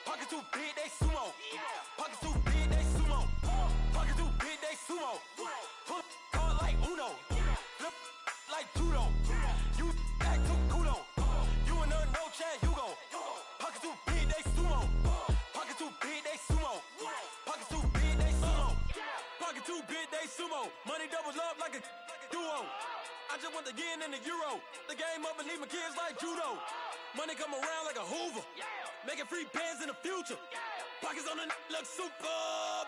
Speaker 7: Pocket too big, they sumo. Pocket too big, they sumo. Pocket too big, they sumo. Pull card like Uno. Flip like judo. You act too kudo. You and her, no Chad Hugo. Pocket too big, they sumo. Pocket too big, they sumo. Pocket too big, they sumo. Pocket too big, they sumo. Money doubles up like a duo. I just want the yen and the euro. The game up and leave my kids like judo. Money come around like a Hoover. Making free bands in the future. Pockets on the look super.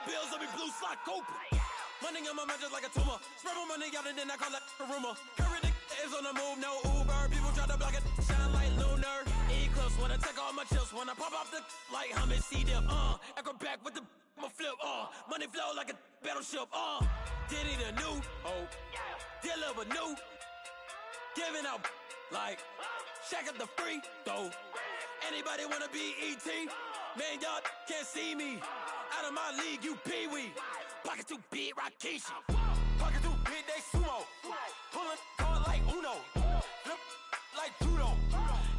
Speaker 7: Bills on me blue slot Cooper. Money on my mind just like a tumor. Spread my money out and then I call that a rumor. Curry the is on the move, no Uber. People try to block it, shine like lunar. Eclipse when I take all my chips. When I pop off the like hummus, see them. Acrobat with the flip. Money flow like a battleship. Did it a new hope. Deal of a new. Giving out like Shaq at the free throw. Anybody wanna be ET? Man, y'all can't see me. Out of my league, you pee-wee. Pocket too big, Rakishi. Pocket too big, they sumo. Pulling card like Uno. Flip like judo.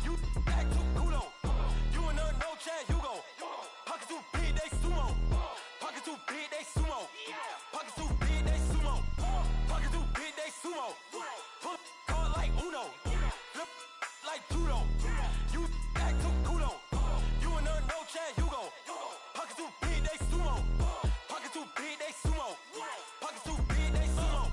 Speaker 7: You act too kudo. You and her, no Chad Hugo. Pocket too big, they sumo. Pocket too big, they sumo. Pocket too big, they sumo. Pocket too big, they sumo. Pull card like Uno. Flip like judo. You act too kudo. You and her, no Chad Hugo. Pocket too big, they sumo. Pocket too big, they sumo. Pocket too big, they sumo.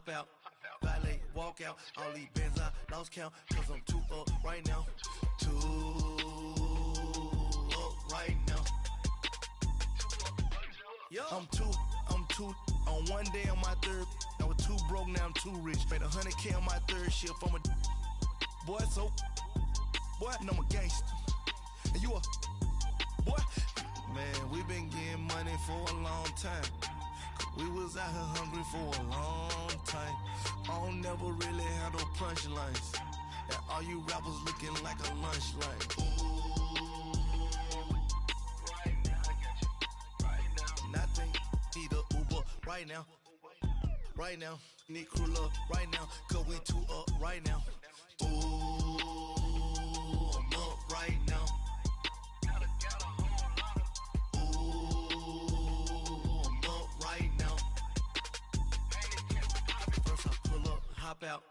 Speaker 15: Out, valet, walk out, all these bands I lost count, cause I'm too up right now, too up right now. I'm too, on one day on my third, I was too broke, now I'm too rich, made 100K on my third shift, I'm a boy, so, boy, and I'm a gangster, and you a, boy, man, we been getting money for a long time. We was out here hungry for a long time. I don't never really have no punchlines. And all you rappers looking like a lunch line. Right now, I got you. Right now. Nothing. Need a Uber right now. Right now. Need crew love right now. Cause we too up right now. Ooh, I'm up right now. Hop out,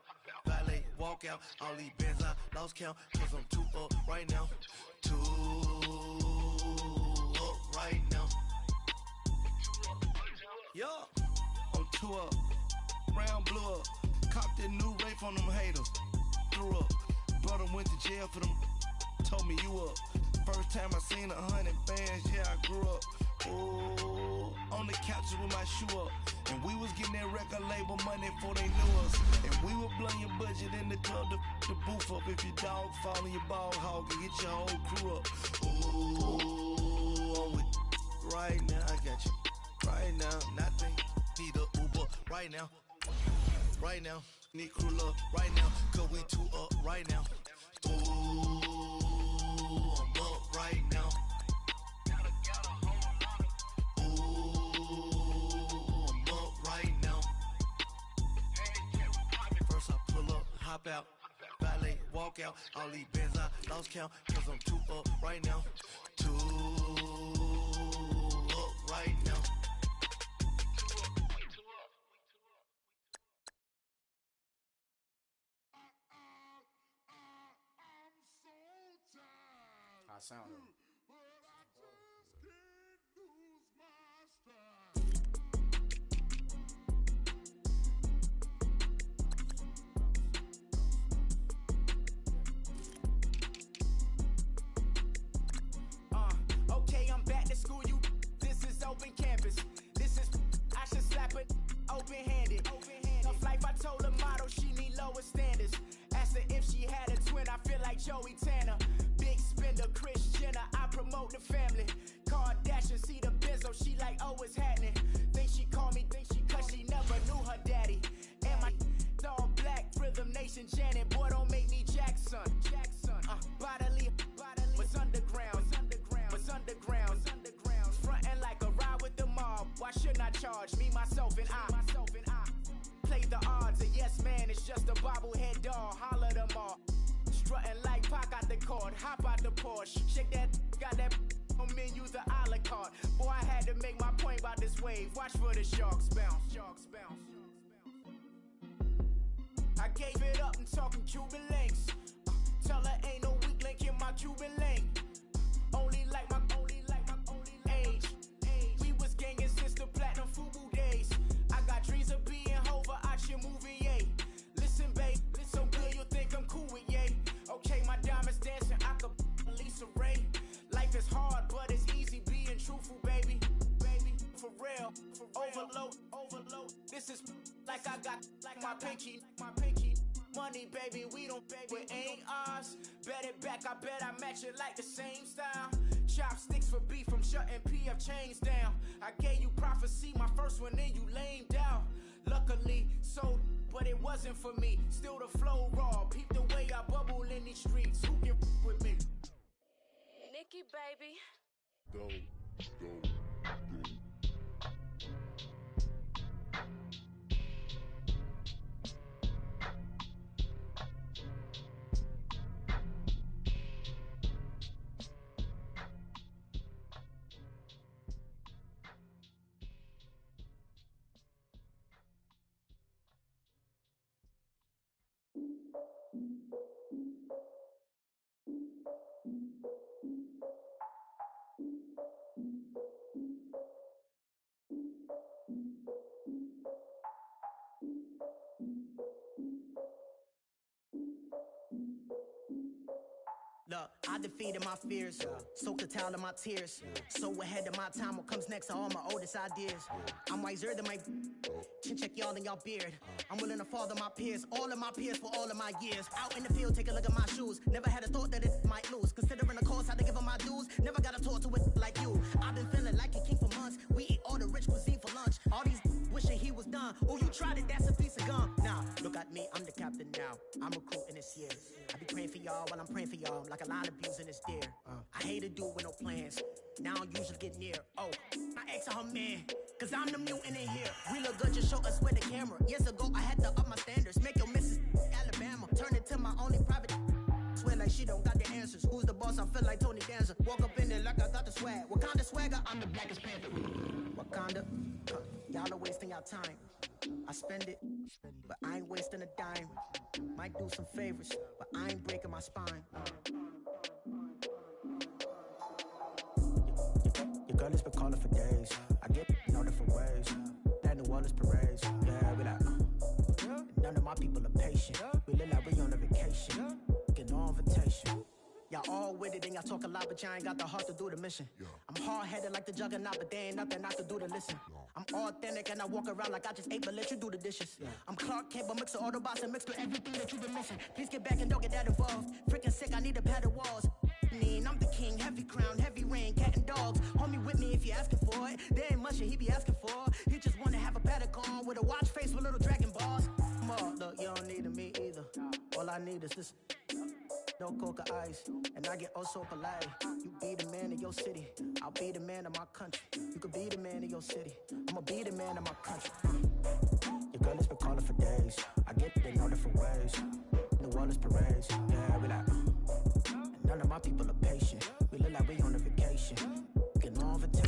Speaker 15: valet, walk out, all these bands I lost count, cause I'm too up right now, too up right now. Yo, I'm too up, round blew up, copped that new rape on them haters, threw up, brother went to jail for them, told me you up, first time I seen 100 bands, yeah I grew up, ooh, on the couches with my shoe up. And we was getting that record label money before they knew us. And we were blowing your budget in the club to the booth up. If your dog fall in your ball hog and get your whole crew up. Ooh, right now. Right now, need crew love right now, cause we too up right now. Ooh, I'm up right now. Ooh, I'm up right now. First I pull up, hop out, valet, walk out. All these bands I lost count, cause I'm too up right now. Too up right now.
Speaker 16: I sound it.
Speaker 17: Okay, I'm back to school, you. This is open campus. This is, I should slap it open-handed. Tough life, I told her motto, she need lower standards. Asked her if she had a twin, I feel like Joey Tanner. Big spender, Kris Jenner, I promote the family. Kardashian, see the benzo, she like, oh, it's happening. Think she called me, cause she never knew her daddy. And my all black, Rhythm Nation, Janet, boy, don't make me Jackson. Bodily, what's underground, what's underground, frontin' like a ride with the mob. Why shouldn't I charge me, myself, and I? Play the odds, a yes man, it's just a bobblehead doll. Holler them all. Strutting like Pac out the court, hop out the Porsche. Shake that, got that on menu, the a la carte. Boy, I had to make my point about this wave. Watch for the sharks bounce, sharks bounce. I gave it up and talking Cuban links. Tell her ain't no weak link in my Cuban link. Only like my age. We was gangin' since the platinum FUBU days. I got dreams of being Hova out your movie, yay. Listen, babe, so good you'll think I'm cool with yay. Okay, my diamonds dancing, I could Lisa Ray. Life is hard, but it's easy being truthful, baby. For real, overload. This is like I got like my pinky. Money, baby, we don't pay, but ain't ours. Bet it back, I bet I match it like the same style. Chopsticks for beef, I'm shutting PF chains down. I gave you prophecy, my first one, then you lamed out. Luckily, sold, but it wasn't for me. Still the flow raw, peep the way I bubble in these streets. Who can with me?
Speaker 18: Nikki, baby.
Speaker 19: Go.
Speaker 20: Look, I defeated my fears, soaked the towel of my tears. So ahead of my time, what comes next are all my oldest ideas. I'm wiser than my chin check y'all in y'all beard. I'm willing to father my peers, all of my peers for all of my years. Out in the field, take a look at my shoes. Never had a thought that it might lose. Considering the cost, had to give them my dues. Never got to talk to it like you. I've been feeling like a king for months. We eat all the rich cuisine for lunch. All these wishing he was done. Oh, you tried it, that's a piece of gum. Now, look at me, I'm the captain now. I'm recruiting this year. I be praying for y'all while I'm praying for y'all. Like a line of bees in this deer. I hate to do with no plans. Now I usually get near. Oh, I ex her man. Cause I'm the mutant in here. We look good, just show us where the camera. Years ago, I had to up my standards. Make your missus Alabama. Turn it to my only private. Swear like she don't got the answers. Who's the boss? I feel like Tony Danza. Walk up in there like I got the swag. Wakanda swagger, I'm the blackest panther. Wakanda, y'all are wasting your time. I spend it, but I ain't wasting a dime. Might do some favors, but I ain't breaking my spine. Your girl has been calling for days. I get in all different ways. That New Orleans parades. Yeah, we like, none of my people are patient. We live like we on a vacation. Get no invitation. Y'all all with it and y'all talk a lot, but y'all ain't got the heart to do the mission. I'm hard-headed like the juggernaut, but there ain't nothing I can do to listen. I'm authentic and I walk around like I just ate, but let you do the dishes. I'm Clark Kent, but mix of Autobots and mixed with everything that you've been missing. Please get back and don't get that involved. Freaking sick, I need to pad the walls. I'm the king, heavy crown, heavy rain, cat and dogs. Homie with me if you're asking for it. There ain't much that he be asking for. He just wanna have a paddock on with a watch face I need is this. No coca ice, and I get oh so polite. You be the man of your city, I'll be the man of my country. You could be the man of your city, I'ma be the man of my country. Your girl has been calling for days. I get they know different ways. New Orleans parades, yeah, we like. And none of my people are patient. We look like we on a vacation. Get no invitation.